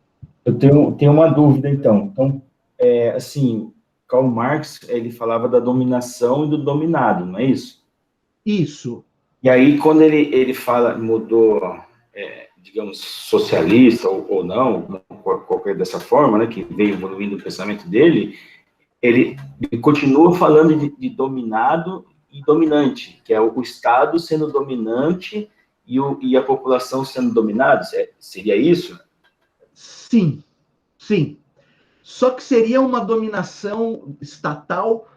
eu tenho uma dúvida, então. Então, assim, Karl Marx, ele falava da dominação e do dominado, não é isso? Isso. E aí, quando ele fala, mudou, digamos, socialista ou não, qualquer dessa forma, né, que veio evoluindo o pensamento dele, ele continua falando de dominado e dominante, que é o Estado sendo dominante e a população sendo dominada. Seria isso? Sim, sim. Só que seria uma dominação estatal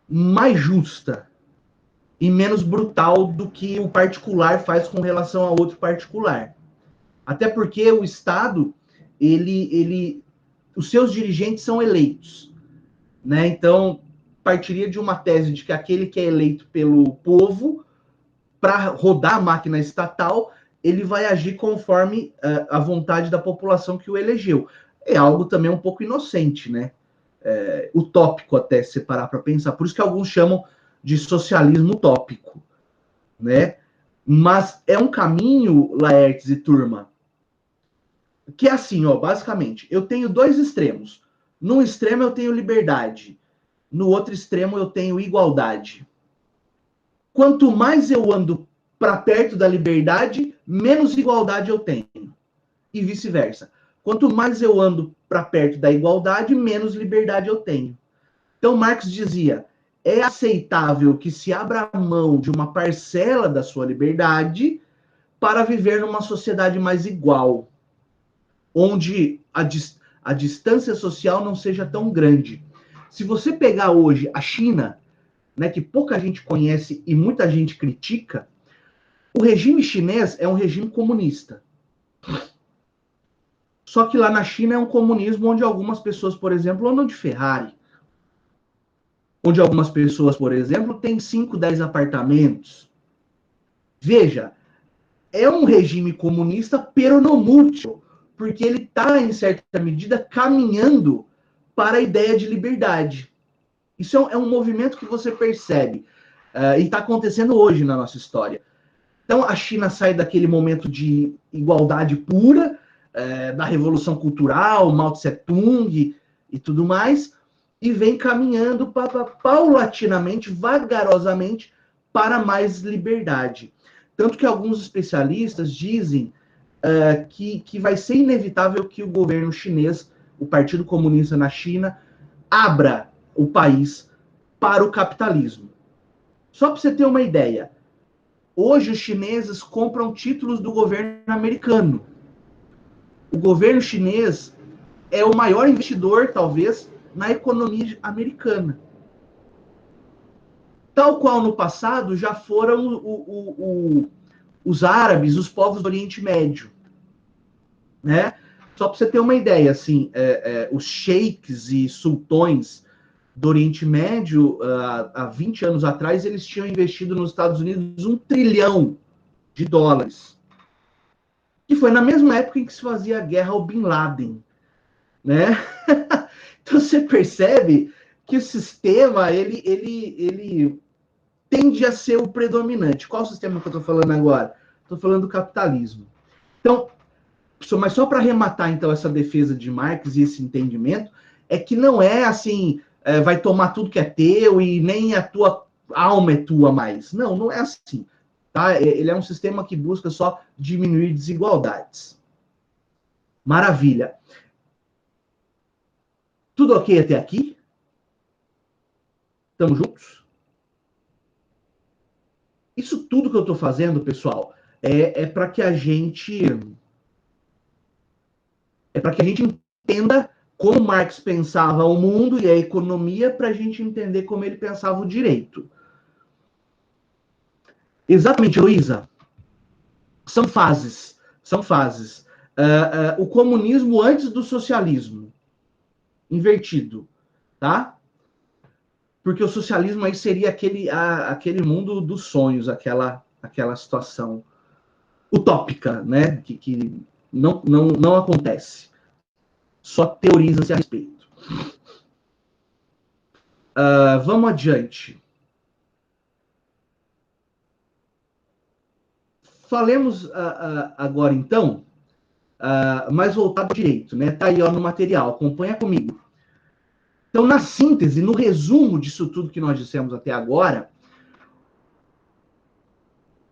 mais justa e menos brutal do que o particular faz com relação a outro particular. Até porque o Estado, os seus dirigentes são eleitos, né? Então, partiria de uma tese de que aquele que é eleito pelo povo, para rodar a máquina estatal, ele vai agir conforme a vontade da população que o elegeu. É algo também um pouco inocente, né? Utópico até se parar para pensar. Por isso que alguns chamam de socialismo utópico, né? Mas é um caminho, Laertes e turma, que é assim, ó, basicamente, eu tenho 2 extremos. Num extremo eu tenho liberdade, no outro extremo eu tenho igualdade. Quanto mais eu ando para perto da liberdade, menos igualdade eu tenho. E vice-versa. Quanto mais eu ando para perto da igualdade, menos liberdade eu tenho. Então, Marx dizia: é aceitável que se abra mão de uma parcela da sua liberdade para viver numa sociedade mais igual, onde a distância social não seja tão grande. Se você pegar hoje a China, né, que pouca gente conhece e muita gente critica, o regime chinês é um regime comunista. Só que lá na China é um comunismo onde algumas pessoas, por exemplo, andam de Ferrari. Onde algumas pessoas, por exemplo, têm 5, 10 apartamentos. Veja, é um regime comunista peronomútil, porque ele está, em certa medida, caminhando para a ideia de liberdade. Isso é um movimento que você percebe, e está acontecendo hoje na nossa história. Então, a China sai daquele momento de igualdade pura, da Revolução Cultural, Mao Tse-tung e tudo mais, e vem caminhando paulatinamente, vagarosamente, para mais liberdade. Tanto que alguns especialistas dizem que vai ser inevitável que o governo chinês, o Partido Comunista na China, abra o país para o capitalismo. Só para você ter uma ideia, hoje os chineses compram títulos do governo americano. O governo chinês é o maior investidor, talvez, na economia americana. Tal qual no passado já foram os árabes, os povos do Oriente Médio, né? Só para você ter uma ideia, assim, os sheiks e sultões do Oriente Médio, há 20 anos atrás, eles tinham investido nos Estados Unidos $1 trilhão. Que foi na mesma época em que se fazia a guerra ao Bin Laden, né? Então você percebe que o sistema, ele tende a ser o predominante. Qual o sistema que eu estou falando agora? Estou falando do capitalismo. Então, mas só para arrematar, então, essa defesa de Marx e esse entendimento, é que não é assim, vai tomar tudo que é teu e nem a tua alma é tua mais. Não, não é assim. Tá? Ele é um sistema que busca só diminuir desigualdades. Maravilha. Tudo ok até aqui? Estamos juntos? Isso tudo que eu estou fazendo, pessoal, é para que a gente entenda como Marx pensava o mundo e a economia, para a gente entender como ele pensava o direito. Exatamente, Luísa. São fases. São fases. O comunismo antes do socialismo. Invertido. Tá? Porque o socialismo aí seria aquele mundo dos sonhos, aquela situação. utópica, né? Que não acontece. Só teoriza-se a respeito. Vamos adiante. Falemos agora, então, mais voltado ao direito, né? Tá aí ó, no material, acompanha comigo. Então, na síntese, no resumo disso tudo que nós dissemos até agora,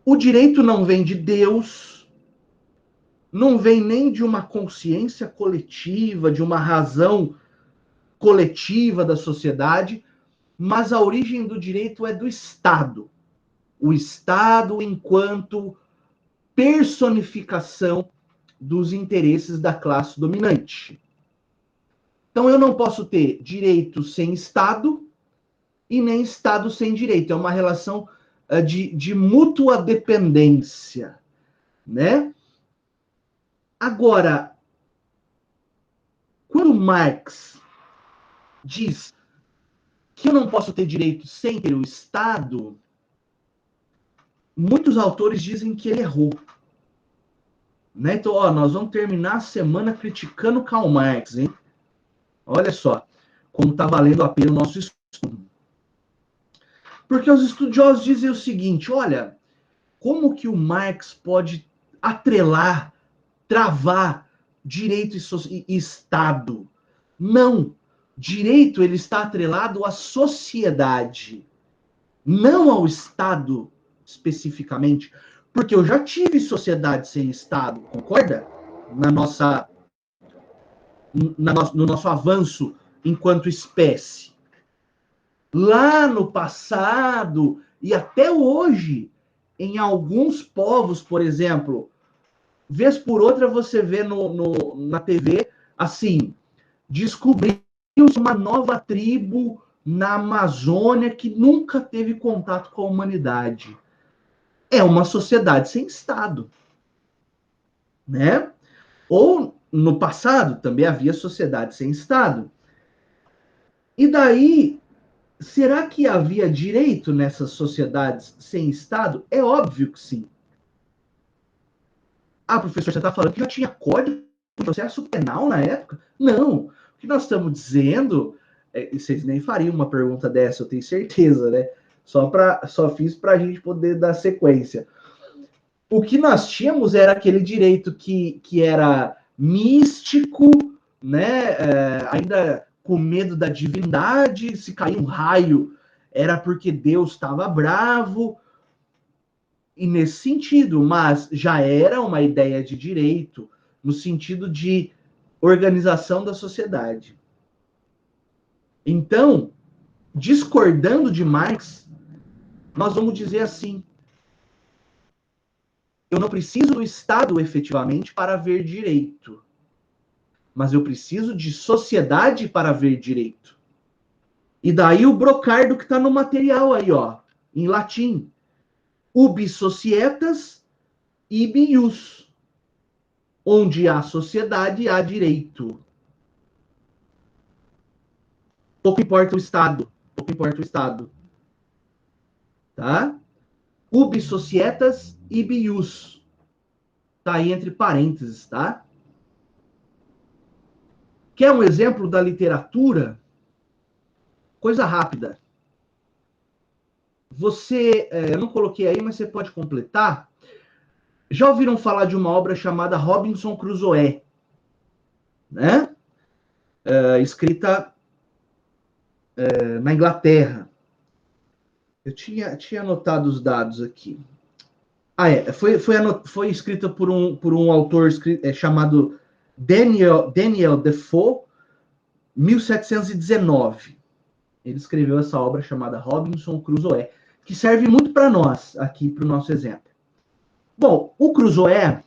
o direito não vem de Deus, não vem nem de uma consciência coletiva, de uma razão coletiva da sociedade, mas a origem do direito é do Estado. O Estado enquanto personificação dos interesses da classe dominante. Então, eu não posso ter direito sem Estado e nem Estado sem direito. É uma relação de mútua dependência, né? Agora, quando Marx diz que eu não posso ter direito sem ter o Estado, muitos autores dizem que ele errou. Né? Então, ó, nós vamos terminar a semana criticando Karl Marx, hein? Olha só como está valendo a pena o nosso estudo. Porque os estudiosos dizem o seguinte, olha, como que o Marx pode atrelar, travar direito e Estado? Não, direito ele está atrelado à sociedade, não ao Estado especificamente, porque eu já tive sociedade sem Estado, concorda? No nosso avanço enquanto espécie. Lá no passado e até hoje, em alguns povos, por exemplo, vez por outra você vê na TV, assim, descobriu-se uma nova tribo na Amazônia que nunca teve contato com a humanidade. É uma sociedade sem Estado, né? Ou, no passado, também havia sociedade sem Estado. E daí, será que havia direito nessas sociedades sem Estado? É óbvio que sim. Ah, professor, você está falando que já tinha código de processo penal na época? Não. O que nós estamos dizendo, e vocês nem fariam uma pergunta dessa, eu tenho certeza, né? Só fiz para a gente poder dar sequência. O que nós tínhamos era aquele direito que era místico, né? Ainda com medo da divindade, se cair um raio era porque Deus estava bravo, e nesse sentido, mas já era uma ideia de direito, no sentido de organização da sociedade. Então, discordando de Marx, nós vamos dizer assim, eu não preciso do Estado efetivamente para haver direito, mas eu preciso de sociedade para haver direito. E daí o brocardo que está no material aí, ó, em latim. Ubi societas, ibi ius. Onde há sociedade, há direito. Pouco importa o Estado. Pouco importa o Estado. Tá? Ubi societas, ibi ius. Tá aí entre parênteses, tá? Quer um exemplo da literatura? Coisa rápida. Eu não coloquei aí, mas você pode completar. Já ouviram falar de uma obra chamada Robinson Crusoe? Né? Escrita na Inglaterra. Eu tinha anotado os dados aqui. Foi escrita por um autor chamado Daniel Defoe, 1719. Ele escreveu essa obra chamada Robinson Crusoe, que serve muito para nós, aqui, para o nosso exemplo. Bom, o Crusoe,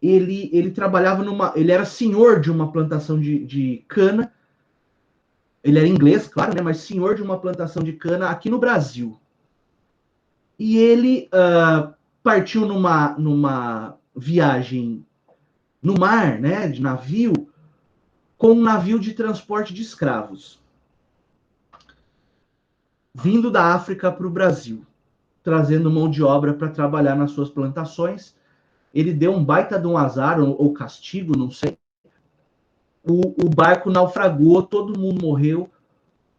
ele trabalhava ele era senhor de uma plantação de cana. Ele era inglês, claro, né, mas senhor de uma plantação de cana aqui no Brasil. E ele partiu numa viagem no mar, né, de navio, com um navio de transporte de escravos, vindo da África para o Brasil. trazendo mão de obra para trabalhar nas suas plantações. Ele deu um baita de um azar, ou castigo, não sei. O barco naufragou, todo mundo morreu,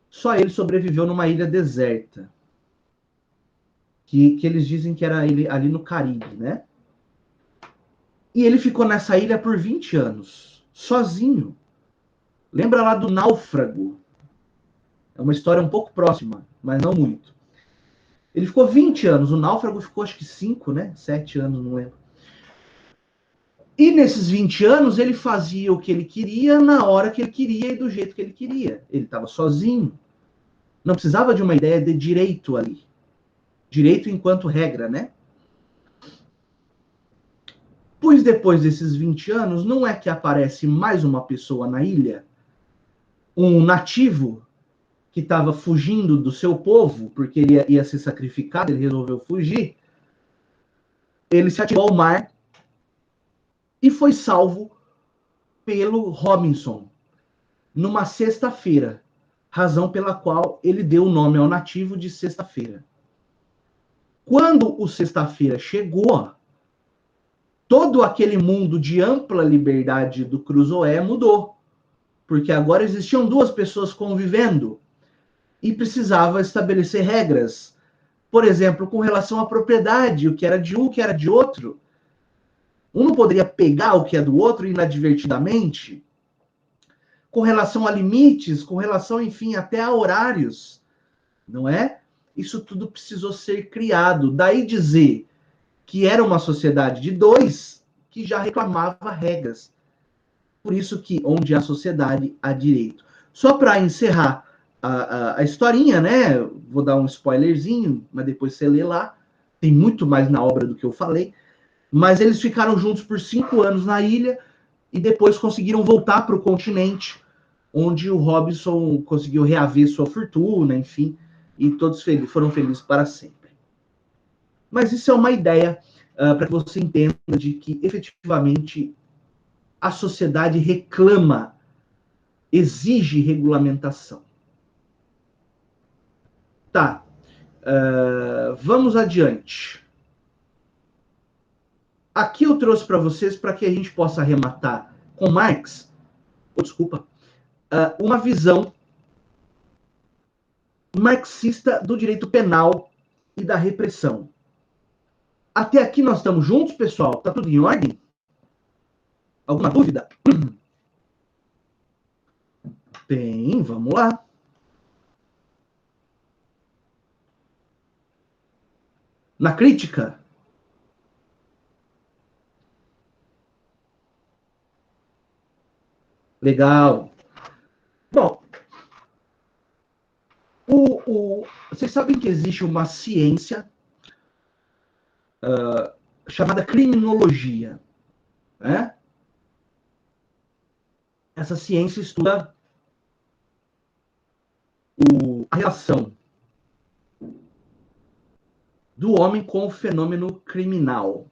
só ele sobreviveu numa ilha deserta. Que eles dizem que era ali no Caribe, né? E ele ficou nessa ilha por 20 anos, sozinho. Lembra lá do Náufrago? É uma história um pouco próxima, mas não muito. Ele ficou 20 anos, o Náufrago ficou acho que 5, né? 7 anos, não lembro. E nesses 20 anos ele fazia o que ele queria, na hora que ele queria e do jeito que ele queria. Ele estava sozinho. Não precisava de uma ideia de direito ali. Direito enquanto regra, né? Pois depois desses 20 anos, não é que aparece mais uma pessoa na ilha? Um nativo que estava fugindo do seu povo, porque ele ia ser sacrificado, ele resolveu fugir. Ele se atirou ao mar e foi salvo pelo Robinson numa sexta-feira, razão pela qual ele deu o nome ao nativo de sexta-feira. Quando o sexta-feira chegou, todo aquele mundo de ampla liberdade do Cruzoé mudou, porque agora existiam duas pessoas convivendo e precisava estabelecer regras, por exemplo, com relação à propriedade, o que era de um, o que era de outro. Um não poderia pegar o que é do outro inadvertidamente, com relação a limites, com relação, enfim, até a horários, não é? Isso tudo precisou ser criado. Daí dizer que era uma sociedade de dois que já reclamava regras. Por isso que onde há sociedade, há direito. Só para encerrar a historinha, né? Vou dar um spoilerzinho, mas depois você lê lá. Tem muito mais na obra do que eu falei. Mas eles ficaram juntos por 5 anos na ilha e depois conseguiram voltar para o continente, onde o Robinson conseguiu reaver sua fortuna, enfim, e todos foram felizes para sempre. Mas isso é uma ideia para que você entenda de que, efetivamente, a sociedade reclama, exige regulamentação. Tá. Vamos adiante. Aqui eu trouxe para vocês, para que a gente possa arrematar com Marx, uma visão marxista do direito penal e da repressão. Até aqui nós estamos juntos, pessoal? Tá tudo em ordem? Alguma dúvida? Bem, vamos lá. Na crítica? Legal. Bom, vocês sabem que existe uma ciência chamada criminologia, né? Essa ciência estuda a relação do homem com o fenômeno criminal,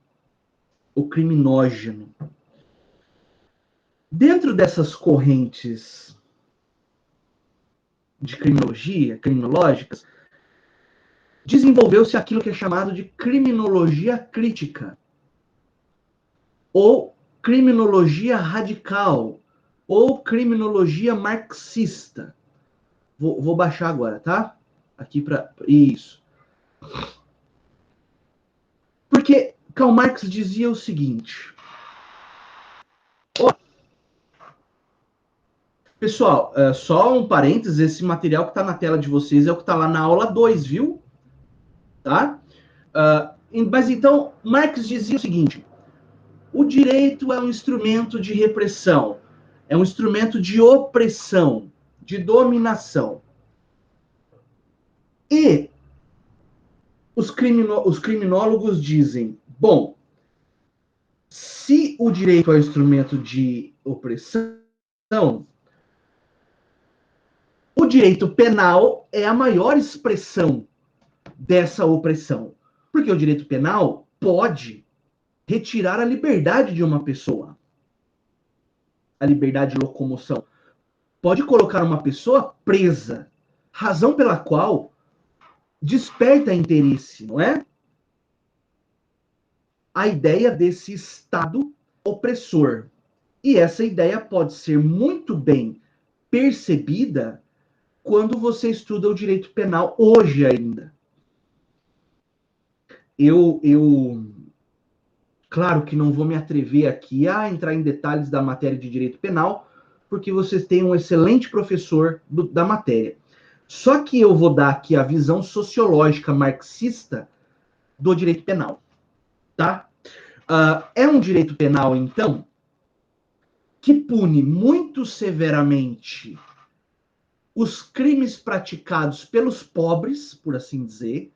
o criminógeno. Dentro dessas correntes de criminológicas, desenvolveu-se aquilo que é chamado de criminologia crítica, ou criminologia radical, ou criminologia marxista. Vou baixar agora, tá? Aqui para isso. Porque Karl Marx dizia o seguinte. Pessoal, só um parênteses, esse material que está na tela de vocês é o que está lá na aula 2, viu? Tá? Mas então, Marx dizia o seguinte: o direito é um instrumento de repressão, é um instrumento de opressão, de dominação. E os criminólogos dizem, bom, se o direito é um instrumento de opressão, o direito penal é a maior expressão dessa opressão. Porque o direito penal pode retirar a liberdade de uma pessoa. A liberdade de locomoção. Pode colocar uma pessoa presa. Razão pela qual desperta interesse, não é? A ideia desse Estado opressor. E essa ideia pode ser muito bem percebida quando você estuda o direito penal hoje ainda. Claro que não vou me atrever aqui a entrar em detalhes da matéria de direito penal, porque vocês têm um excelente professor da matéria. Só que eu vou dar aqui a visão sociológica marxista do direito penal, tá? É um direito penal, então, que pune muito severamente os crimes praticados pelos pobres, por assim dizer,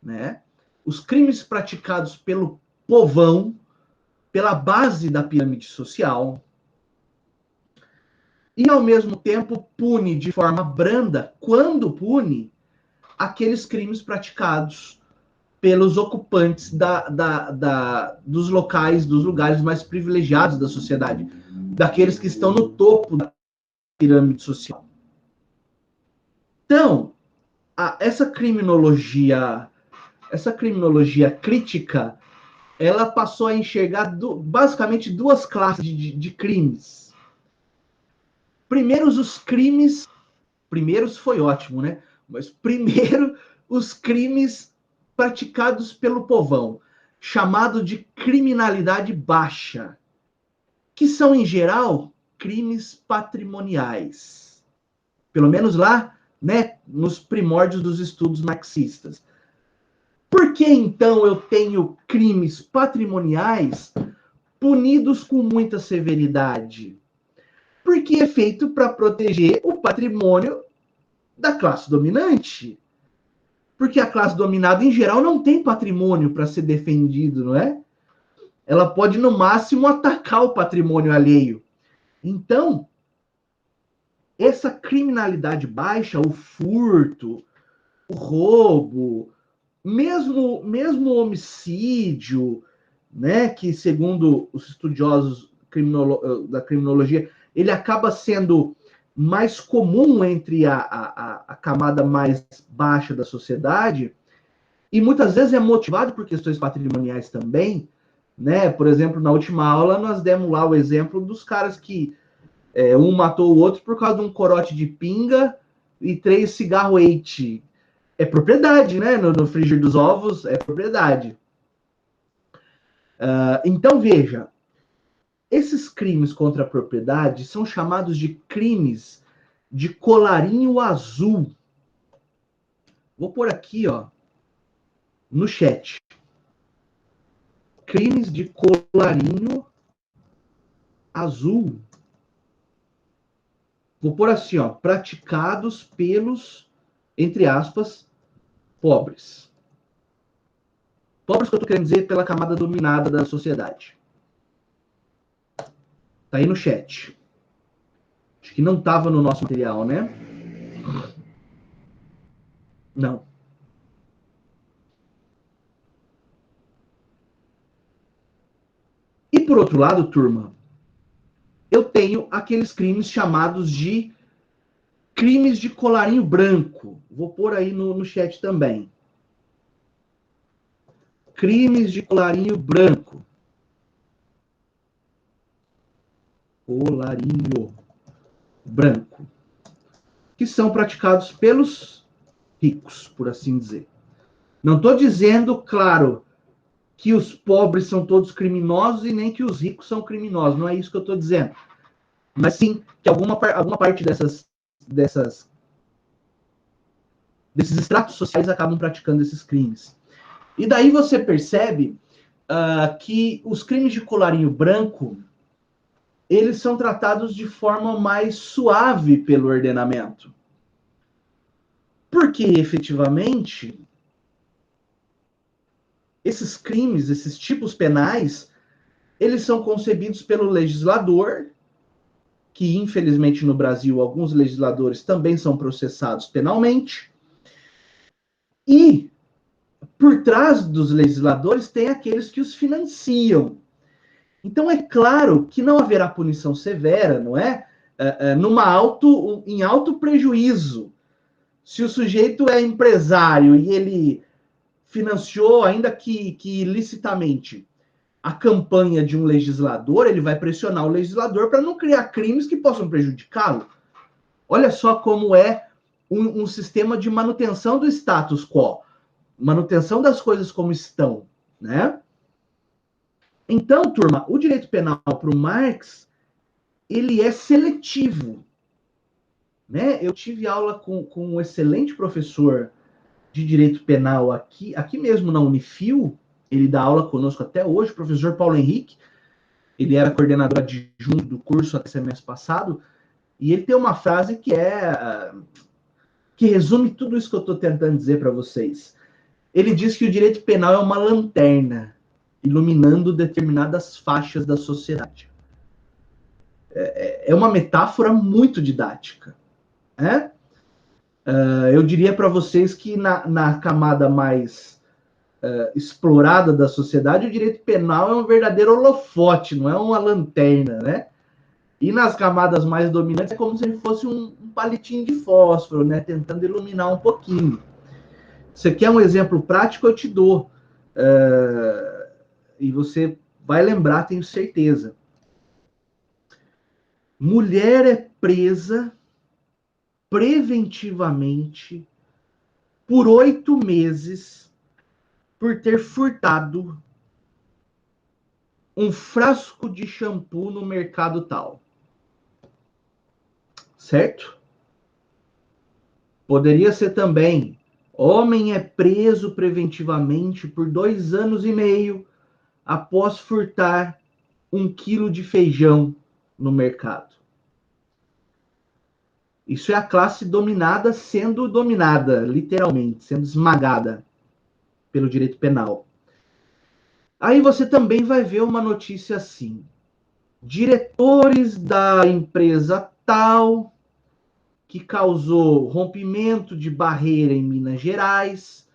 né? Os crimes praticados pelo povão, pela base da pirâmide social, e, ao mesmo tempo, pune de forma branda, quando pune, aqueles crimes praticados pelos ocupantes dos locais, dos lugares mais privilegiados da sociedade, daqueles que estão no topo da pirâmide social. Então, essa criminologia crítica, ela passou a enxergar basicamente duas classes de crimes. Primeiros foi ótimo, né? Mas primeiro os crimes praticados pelo povão, chamado de criminalidade baixa, que são, em geral, crimes patrimoniais. Pelo menos lá, né, nos primórdios dos estudos marxistas. Por que, então, eu tenho crimes patrimoniais punidos com muita severidade? Porque é feito para proteger o patrimônio da classe dominante. Porque a classe dominada, em geral, não tem patrimônio para ser defendido, não é? Ela pode, no máximo, atacar o patrimônio alheio. Então, essa criminalidade baixa, o furto, o roubo, mesmo o homicídio, né, que, segundo os estudiosos da criminologia, ele acaba sendo mais comum entre a camada mais baixa da sociedade, e muitas vezes é motivado por questões patrimoniais também, né? Por exemplo, na última aula nós demos lá o exemplo dos caras que um matou o outro por causa de um corote de pinga e 3 cigarro eight. É propriedade, né? No frigir dos ovos é propriedade. Então, veja, esses crimes contra a propriedade são chamados de crimes de colarinho azul. Vou pôr aqui, ó, no chat. Crimes de colarinho azul. Vou pôr assim, ó, praticados pelos, entre aspas, pobres. Pobres que eu tô querendo dizer pela camada dominada da sociedade. Tá aí no chat. Acho que não estava no nosso material, né? Não. E por outro lado, turma, eu tenho aqueles crimes chamados de crimes de colarinho branco. Vou pôr aí no chat também. Crimes de colarinho branco. Colarinho branco. Que são praticados pelos ricos, por assim dizer. Não estou dizendo, claro, que os pobres são todos criminosos e nem que os ricos são criminosos. Não é isso que eu estou dizendo. Mas sim que alguma parte desses estratos sociais acabam praticando esses crimes. E daí você percebe que os crimes de colarinho branco, eles são tratados de forma mais suave pelo ordenamento. Porque, efetivamente, esses crimes, esses tipos penais, eles são concebidos pelo legislador, que, infelizmente, no Brasil, alguns legisladores também são processados penalmente, e por trás dos legisladores tem aqueles que os financiam. Então, é claro que não haverá punição severa, não é? Em alto prejuízo. Se o sujeito é empresário e ele financiou, ainda que ilicitamente, a campanha de um legislador, ele vai pressionar o legislador para não criar crimes que possam prejudicá-lo. Olha só como é um sistema de manutenção do status quo, manutenção das coisas como estão, né? Então, turma, o direito penal para o Marx, ele é seletivo, né? Eu tive aula com um excelente professor de direito penal aqui mesmo na Unifil, ele dá aula conosco até hoje, o professor Paulo Henrique, ele era coordenador adjunto do curso até semestre passado, e ele tem uma frase que resume tudo isso que eu estou tentando dizer para vocês. Ele diz que o direito penal é uma lanterna iluminando determinadas faixas da sociedade. É uma metáfora muito didática, né? Eu diria para vocês que na camada mais explorada da sociedade, o direito penal é um verdadeiro holofote, não é uma lanterna, né? E nas camadas mais dominantes é como se ele fosse um palitinho de fósforo, né? Tentando iluminar um pouquinho. Você quer um exemplo prático? Eu te dou. E você vai lembrar, tenho certeza. Mulher é presa preventivamente por 8 meses por ter furtado um frasco de shampoo no mercado tal. Certo? Poderia ser também: homem é preso preventivamente por 2 anos e meio após furtar 1 quilo de feijão no mercado. Isso é a classe dominada sendo dominada, literalmente, sendo esmagada pelo direito penal. Aí você também vai ver uma notícia assim: diretores da empresa tal, que causou rompimento de barreira em Minas Gerais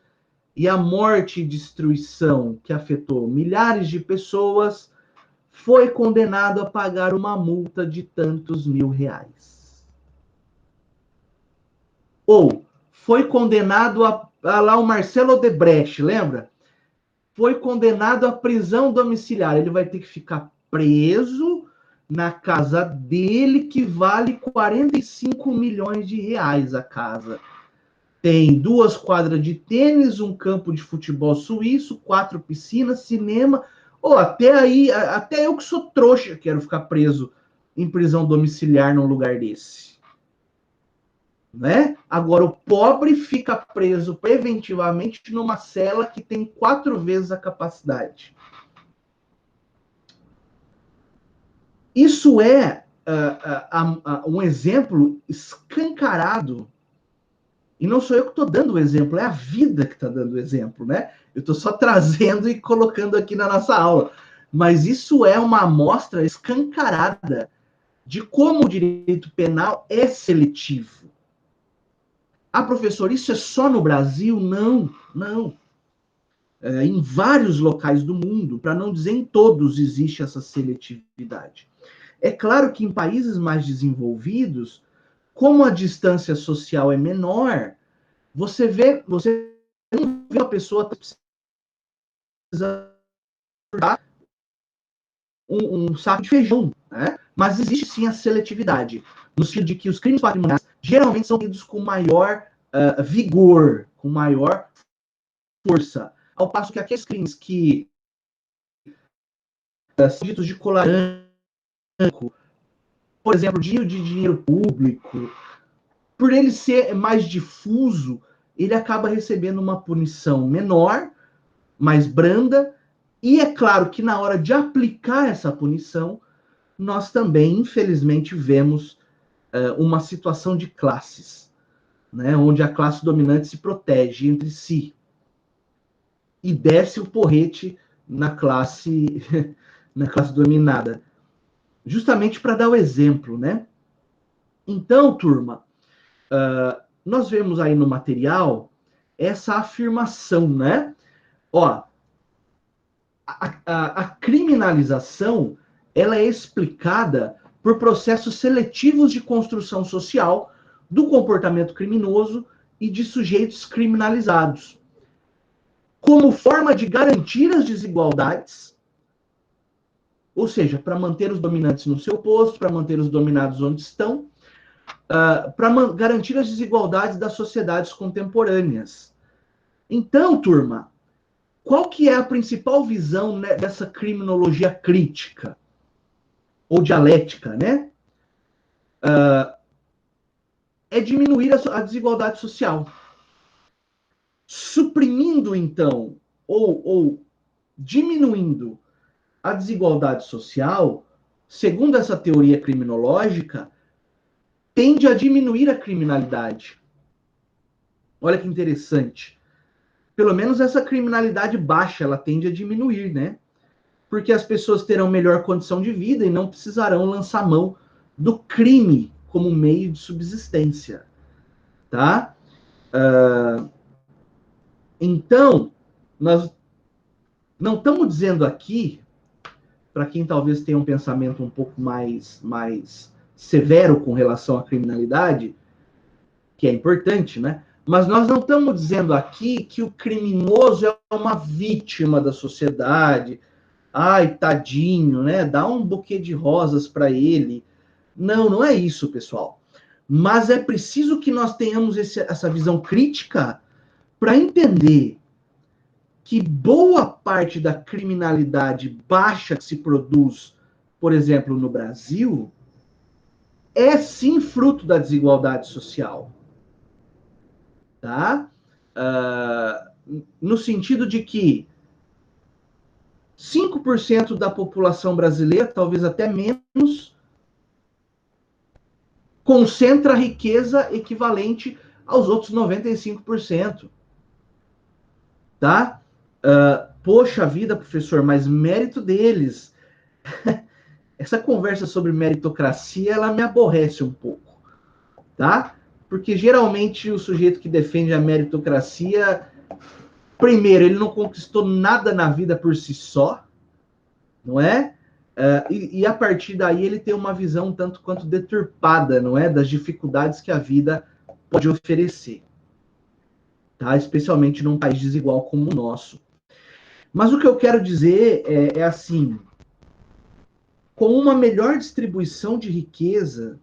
e a morte e destruição que afetou milhares de pessoas, foi condenado a pagar uma multa de tantos mil reais. Ou foi condenado lá o Marcelo Odebrecht, lembra? Foi condenado à prisão domiciliar. Ele vai ter que ficar preso na casa dele, que vale 45 milhões de reais a casa. Tem 2 quadras de tênis, um campo de futebol suíço, 4 piscinas, cinema. Até aí, até eu que sou trouxa quero ficar preso em prisão domiciliar num lugar desse. Né? Agora, o pobre fica preso preventivamente numa cela que tem 4 vezes a capacidade. Isso é um exemplo escancarado. E não sou eu que estou dando o exemplo, é a vida que está dando o exemplo, né? Eu estou só trazendo e colocando aqui na nossa aula. Mas isso é uma amostra escancarada de como o direito penal é seletivo. Ah, professor, isso é só no Brasil? Não, não. Em vários locais do mundo, para não dizer em todos, existe essa seletividade. É claro que em países mais desenvolvidos, como a distância social é menor, você não vê uma pessoa precisando dar um saco de feijão, né? Mas existe sim a seletividade, no sentido de que os crimes patrimoniais geralmente são tidos com maior vigor, com maior força, ao passo que aqueles crimes que são ditos de colar branco, por exemplo, desvio de dinheiro público, por ele ser mais difuso, ele acaba recebendo uma punição menor, mais branda, e é claro que na hora de aplicar essa punição, nós também, infelizmente, vemos uma situação de classes, né, onde a classe dominante se protege entre si e desce o porrete na classe dominada, justamente para dar o exemplo, né? Então, turma, nós vemos aí no material essa afirmação, né? A criminalização, ela é explicada por processos seletivos de construção social do comportamento criminoso e de sujeitos criminalizados, como forma de garantir as desigualdades, ou seja, para manter os dominantes no seu posto, para manter os dominados onde estão, para garantir as desigualdades das sociedades contemporâneas. Então, turma, qual que é a principal visão, né, dessa criminologia crítica ou dialética, né? É diminuir a desigualdade social, suprimindo então ou diminuindo a desigualdade social. Segundo essa teoria criminológica, tende a diminuir a criminalidade. Olha que interessante. Pelo menos essa criminalidade baixa, ela tende a diminuir, né? Porque as pessoas terão melhor condição de vida e não precisarão lançar mão do crime como meio de subsistência, tá? Então, nós não estamos dizendo aqui, para quem talvez tenha um pensamento um pouco mais severo com relação à criminalidade, que é importante, né? Mas nós não estamos dizendo aqui que o criminoso é uma vítima da sociedade. Ai, tadinho, né? Dá um buquê de rosas para ele. Não, não é isso, pessoal. Mas é preciso que nós tenhamos essa visão crítica para entender que boa parte da criminalidade baixa que se produz, por exemplo, no Brasil, é sim fruto da desigualdade social. Tá? No sentido de que 5% da população brasileira, talvez até menos, concentra riqueza equivalente aos outros 95%. Tá? Poxa vida, professor, mas mérito deles. Essa conversa sobre meritocracia, ela me aborrece um pouco. Tá? Porque geralmente o sujeito que defende a meritocracia, primeiro, ele não conquistou nada na vida por si só, não é? E a partir daí ele tem uma visão tanto quanto deturpada, não é? Das dificuldades que a vida pode oferecer. Tá? Especialmente num país desigual como o nosso. Mas o que eu quero dizer é assim, com uma melhor distribuição de riqueza,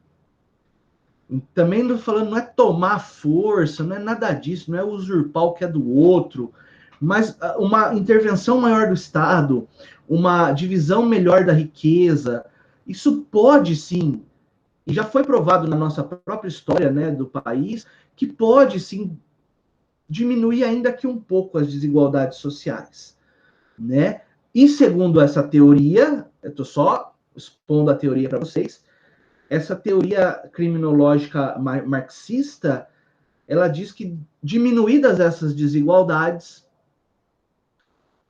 também não falando, não é tomar força, não é nada disso, não é usurpar o que é do outro, mas uma intervenção maior do Estado, uma divisão melhor da riqueza, isso pode sim, e já foi provado na nossa própria história, né, do país, que pode sim diminuir ainda que um pouco as desigualdades sociais, né? E segundo essa teoria, eu estou só expondo a teoria para vocês, essa teoria criminológica marxista, ela diz que, diminuídas essas desigualdades,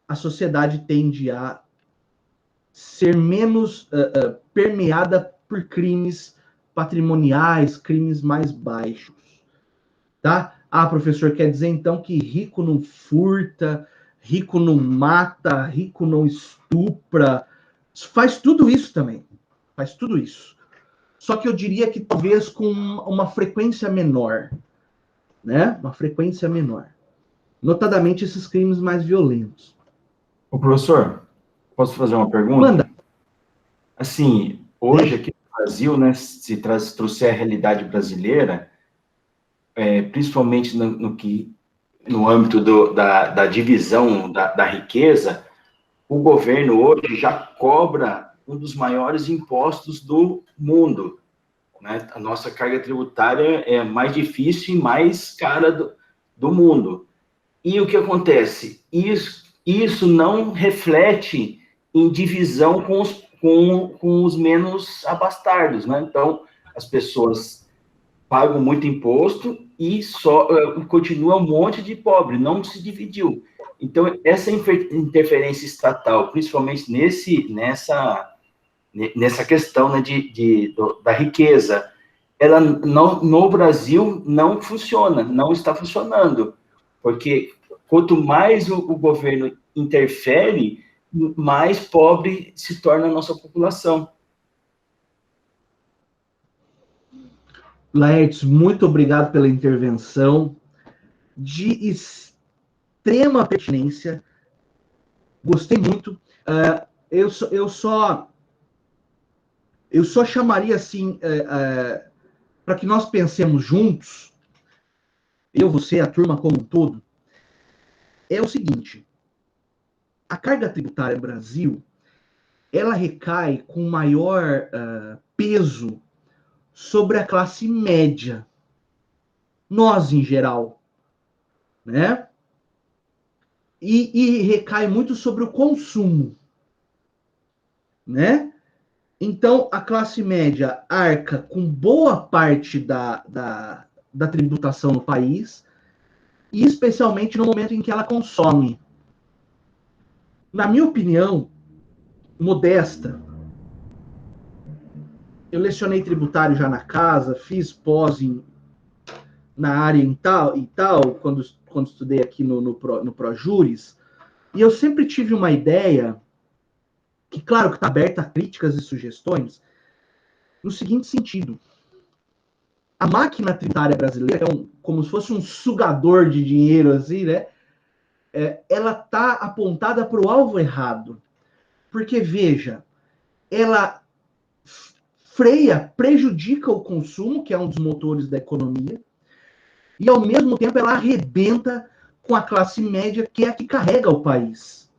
a sociedade tende a ser menos permeada por crimes patrimoniais, crimes mais baixos. Tá? Ah, professor, quer dizer então que rico não furta, rico não mata, rico não estupra. Faz tudo isso também. Faz tudo isso. Só que eu diria que talvez com uma frequência menor, né? Uma frequência menor. Notadamente esses crimes mais violentos. Ô, professor, posso fazer uma pergunta? Manda. Assim, hoje aqui no Brasil, né, se trouxer a realidade brasileira, principalmente no âmbito da divisão da riqueza, o governo hoje já cobra um dos maiores impostos do mundo, né? A nossa carga tributária é a mais difícil e mais cara do mundo. E o que acontece? Isso não reflete em divisão com os menos abastados, né? Então, as pessoas pagam muito imposto e só continua um monte de pobre, não se dividiu. Então, essa interferência estatal, principalmente nessa questão, né, da riqueza, ela no Brasil não funciona, não está funcionando, porque quanto mais o governo interfere, mais pobre se torna a nossa população. Laertes, muito obrigado pela intervenção. de extrema pertinência. Gostei muito. Eu só chamaria assim, para que nós pensemos juntos, eu, você, a turma como um todo, é o seguinte: a carga tributária no Brasil, ela recai com maior peso sobre a classe média, nós em geral, né? E recai muito sobre o consumo, né? Então, a classe média arca com boa parte da tributação no país, e especialmente no momento em que ela consome. Na minha opinião, modesta, eu lecionei tributário já na casa, fiz pós na área e tal, quando estudei aqui no ProJuris, e eu sempre tive uma ideia, que claro que está aberta a críticas e sugestões, no seguinte sentido: a máquina tributária brasileira é como se fosse um sugador de dinheiro, assim, né? Ela está apontada para o alvo errado. Porque, veja, ela freia, prejudica o consumo, que é um dos motores da economia, e, ao mesmo tempo, ela arrebenta com a classe média, que é a que carrega o país.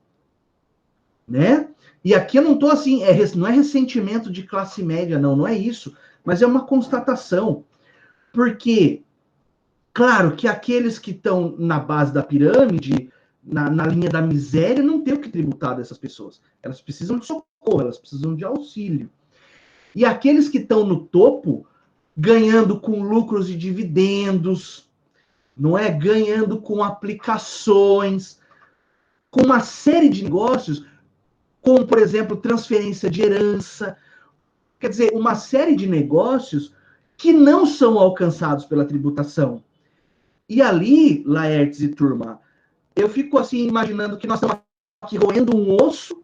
Né? E aqui eu não estou assim, não é ressentimento de classe média, não é isso, mas é uma constatação. Porque, claro que aqueles que estão na base da pirâmide, na linha da miséria, não tem o que tributar dessas pessoas. Elas precisam de socorro, elas precisam de auxílio. E aqueles que estão no topo, ganhando com lucros e dividendos, não é? Ganhando com aplicações, com uma série de negócios, como, por exemplo, transferência de herança. Quer dizer, uma série de negócios que não são alcançados pela tributação. E ali, Laertes e turma, eu fico assim imaginando que nós estamos aqui roendo um osso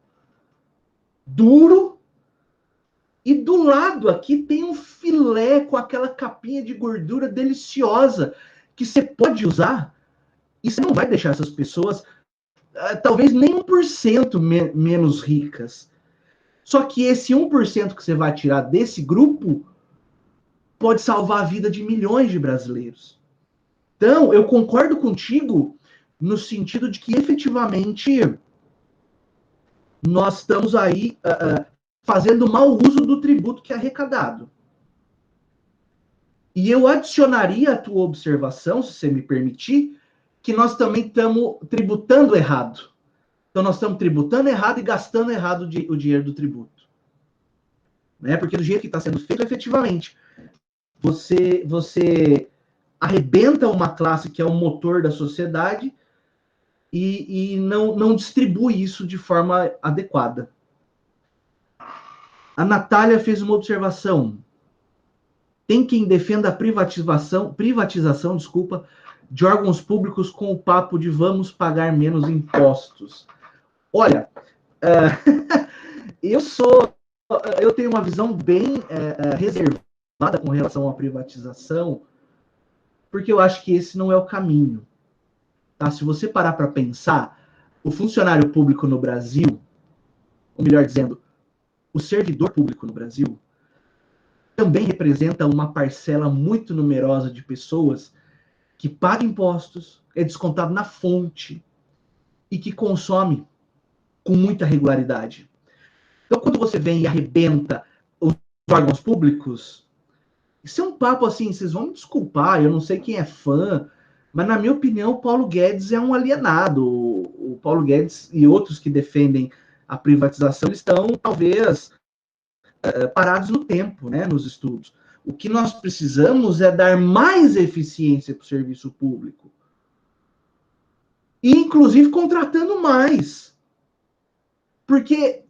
duro, e do lado aqui tem um filé com aquela capinha de gordura deliciosa que você pode usar, e você não vai deixar essas pessoas talvez nem 1% menos ricas. Só que esse 1% que você vai tirar desse grupo pode salvar a vida de milhões de brasileiros. Então, eu concordo contigo no sentido de que, efetivamente, nós estamos aí fazendo mau uso do tributo que é arrecadado. E eu adicionaria a tua observação, se você me permitir, que nós também estamos tributando errado. Então, nós estamos tributando errado e gastando errado o dinheiro do tributo. Né? Porque do jeito que está sendo feito, efetivamente, você arrebenta uma classe que é o motor da sociedade e não distribui isso de forma adequada. A Natália fez uma observação. Tem quem defenda a privatização, de órgãos públicos com o papo de vamos pagar menos impostos. Olha, eu tenho uma visão bem reservada com relação à privatização, porque eu acho que esse não é o caminho. Tá? Se você parar para pensar, o funcionário público no Brasil, ou melhor dizendo, o servidor público no Brasil, também representa uma parcela muito numerosa de pessoas que paga impostos, é descontado na fonte e que consome com muita regularidade. Então, quando você vem e arrebenta os órgãos públicos, isso é um papo assim, vocês vão me desculpar, eu não sei quem é fã, mas na minha opinião, o Paulo Guedes é um alienado. O Paulo Guedes e outros que defendem a privatização, eles estão, talvez, parados no tempo, né, nos estudos. O que nós precisamos é dar mais eficiência para o serviço público. E, inclusive, contratando mais. Porque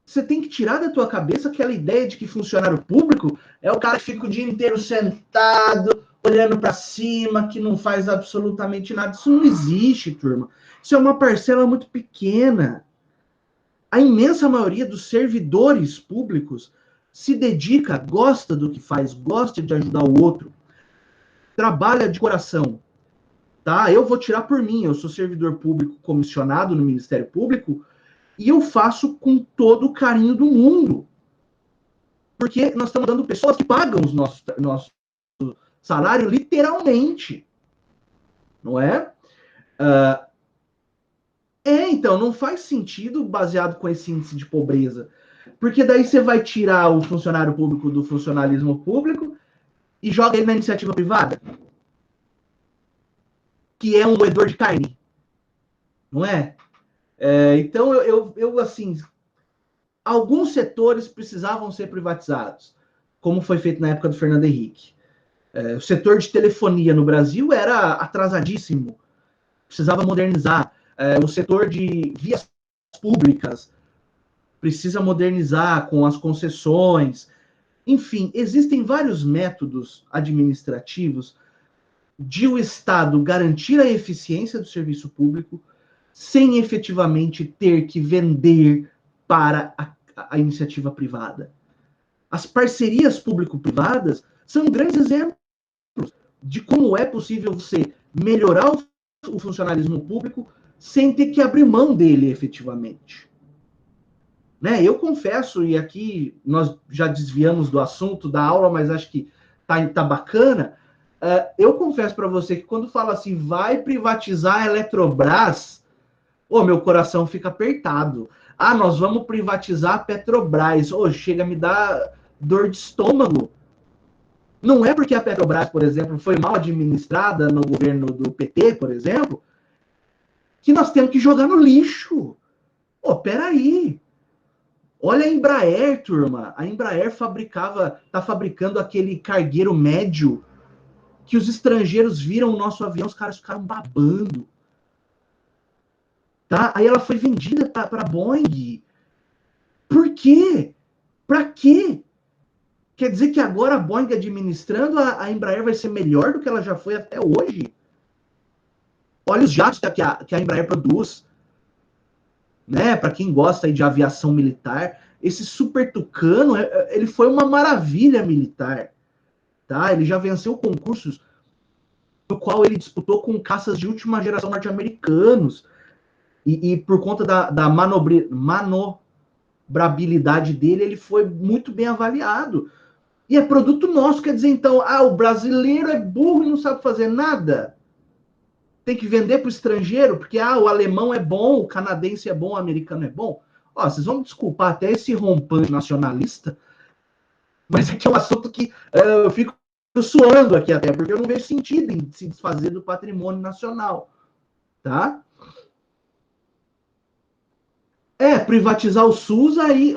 você tem que tirar da tua cabeça aquela ideia de que funcionário público é o cara que fica o dia inteiro sentado, olhando para cima, que não faz absolutamente nada. Isso não existe, turma. Isso é uma parcela muito pequena. A imensa maioria dos servidores públicos se dedica, gosta do que faz, gosta de ajudar o outro, trabalha de coração. tá? Eu vou tirar por mim, eu sou servidor público comissionado no Ministério Público e eu faço com todo o carinho do mundo. Porque nós estamos dando pessoas que pagam os nosso salário literalmente. Não é? Então, não faz sentido baseado com esse índice de pobreza. Porque daí você vai tirar o funcionário público do funcionalismo público e joga ele na iniciativa privada, que é um moedor de carne. Não é? Então, eu assim, alguns setores precisavam ser privatizados, como foi feito na época do Fernando Henrique. O setor de telefonia no Brasil era atrasadíssimo, precisava modernizar. O setor de vias públicas precisa modernizar com as concessões. Enfim, existem vários métodos administrativos de o Estado garantir a eficiência do serviço público sem efetivamente ter que vender para a iniciativa privada. As parcerias público-privadas são grandes exemplos de como é possível você melhorar o funcionalismo público sem ter que abrir mão dele efetivamente. Né? Eu confesso, e aqui nós já desviamos do assunto da aula, mas acho que tá bacana, eu confesso para você que quando fala assim, vai privatizar a Eletrobras, meu coração fica apertado. Nós vamos privatizar a Petrobras. Chega a me dar dor de estômago. Não é porque a Petrobras, por exemplo, foi mal administrada no governo do PT, por exemplo, que nós temos que jogar no lixo. Peraí. Olha a Embraer, turma. A Embraer tá fabricando aquele cargueiro médio que os estrangeiros viram o nosso avião, os caras ficaram babando. Tá? Aí ela foi vendida para a Boeing. Por quê? Para quê? Quer dizer que agora a Boeing administrando a Embraer vai ser melhor do que ela já foi até hoje? Olha os jatos que a Embraer produz. Né? Para quem gosta aí de aviação militar, esse Super Tucano, ele foi uma maravilha militar. Tá? Ele já venceu concursos no qual ele disputou com caças de última geração norte-americanos. E por conta da manobrabilidade dele, ele foi muito bem avaliado. E é produto nosso, quer dizer, então, o brasileiro é burro e não sabe fazer nada. Tem que vender para o estrangeiro, porque o alemão é bom, o canadense é bom, o americano é bom. Vocês vão me desculpar até esse rompante nacionalista, mas aqui é um assunto que eu fico suando aqui até, porque eu não vejo sentido em se desfazer do patrimônio nacional. Tá? Privatizar o SUS aí,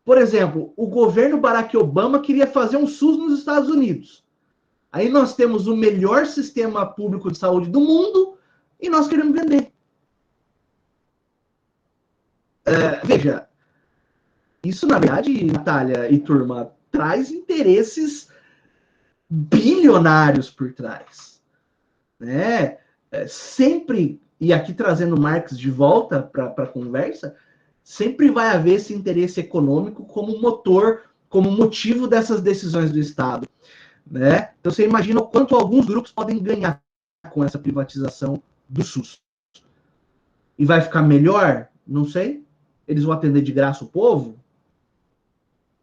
por exemplo, o governo Barack Obama queria fazer um SUS nos Estados Unidos. Aí nós temos o melhor sistema público de saúde do mundo e nós queremos vender. Veja, isso na verdade, Natália e turma, traz interesses bilionários por trás. Né? Sempre, e aqui trazendo Marx de volta para a conversa, sempre vai haver esse interesse econômico como motor, como motivo dessas decisões do Estado. Né? Então você imagina o quanto alguns grupos podem ganhar com essa privatização do SUS. E vai ficar melhor? Não sei. Eles vão atender de graça o povo?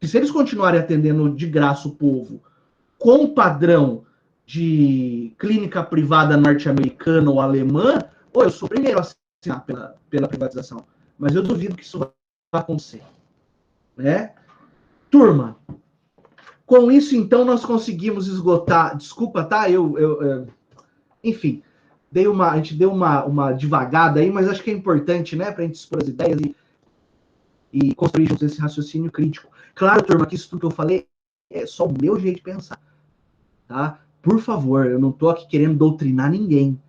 E se eles continuarem atendendo de graça o povo com o padrão de clínica privada norte-americana ou alemã, eu sou o primeiro a assinar pela privatização. Mas eu duvido que isso vai acontecer. Né? Turma, com isso, então, nós conseguimos esgotar... Desculpa, tá? Enfim, a gente deu uma devagada aí, mas acho que é importante, né? Para a gente expor as ideias e construir juntos esse raciocínio crítico. Claro, turma, que isso tudo que eu falei é só o meu jeito de pensar. Tá? Por favor, eu não estou aqui querendo doutrinar ninguém.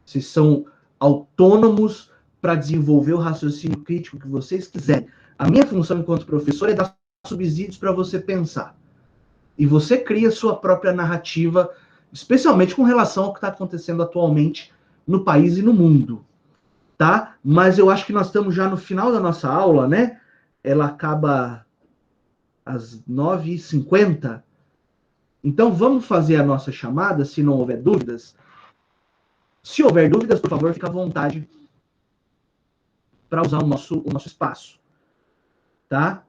Vocês são autônomos para desenvolver o raciocínio crítico que vocês quiserem. A minha função enquanto professor é dar subsídios para você pensar. E você cria sua própria narrativa, especialmente com relação ao que está acontecendo atualmente no país e no mundo. Tá? Mas eu acho que nós estamos já no final da nossa aula, né? Ela acaba às 9h50. Então, vamos fazer a nossa chamada, se não houver dúvidas. Se houver dúvidas, por favor, fique à vontade para usar o nosso espaço, tá?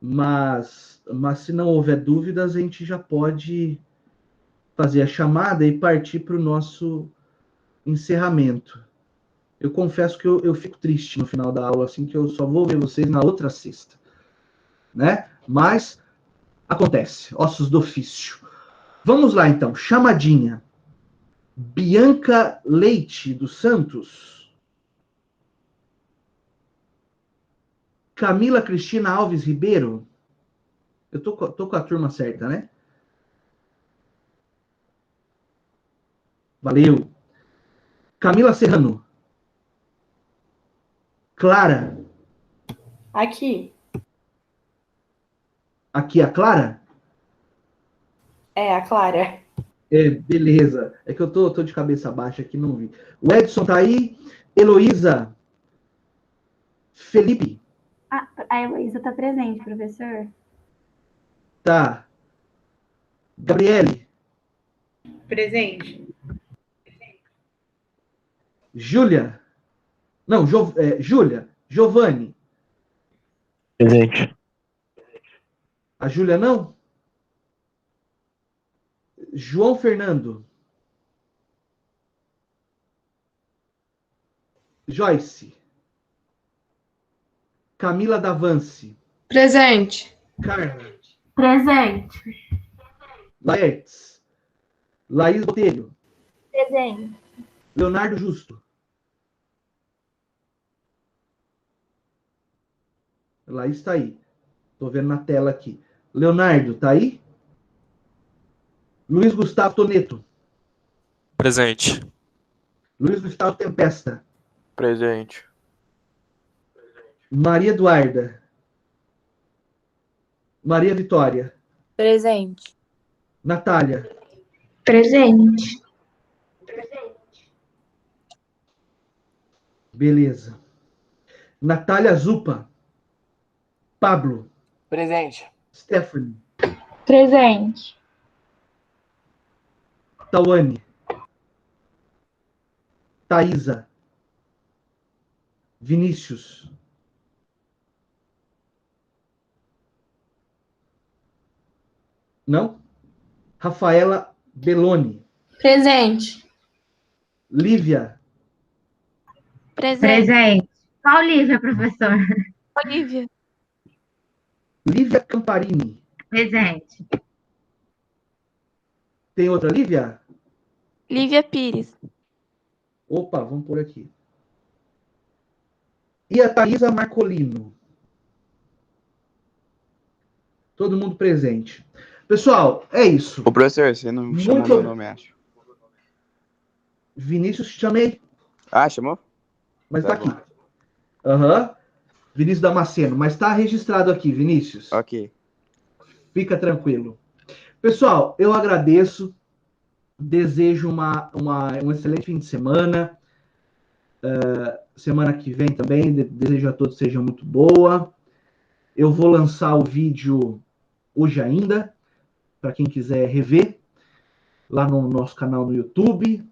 Mas se não houver dúvidas, a gente já pode fazer a chamada e partir para o nosso encerramento. Eu confesso que eu fico triste no final da aula, assim, que eu só vou ver vocês na outra sexta, né? Mas acontece, ossos do ofício. Vamos lá, então, chamadinha. Bianca Leite dos Santos. Camila Cristina Alves Ribeiro. Eu tô com a turma certa, né? Valeu. Camila Serrano. Clara. Aqui. Aqui a Clara? É, a Clara. É, beleza. É que eu tô de cabeça baixa aqui, não vi. O Edson tá aí. Heloísa. Felipe. A Heloísa tá presente, professor. Tá. Gabriele. Presente. Júlia. Não, Júlia. Giovanni. Presente. A Júlia não? João Fernando. Joyce. Camila Davance. Presente. Carla. Presente. Laertes. Laís Botelho. Presente. Leonardo Justo. Laís está aí. Estou vendo na tela aqui. Leonardo, tá aí? Luiz Gustavo Toneto. Presente. Luiz Gustavo Tempesta. Presente. Maria Eduarda. Maria Vitória. Presente. Natália. Presente. Beleza. Natália Zupa. Pablo. Presente. Stephanie. Presente. Tawane. Thaisa. Vinícius. Não? Rafaela Belloni. Presente. Lívia. Presente. Qual Lívia, professor? Olivia. Lívia Camparini. Presente. Tem outra Lívia? Lívia Pires. Opa, vamos por aqui. E a Thaisa Marcolino. Todo mundo presente. Pessoal, é isso. Ô, professor, você não Muito chamou meu nome, acho. Vinícius, te chamei, Ah, chamou? mas Tá tá aqui. Aham. Vinícius Damasceno, mas tá registrado aqui, Vinícius. Ok. Fica tranquilo. Pessoal, eu agradeço. Desejo um excelente fim de semana. Semana que vem também. Desejo a todos que seja muito boa. Eu vou lançar o vídeo hoje ainda, para quem quiser rever, lá no nosso canal no YouTube.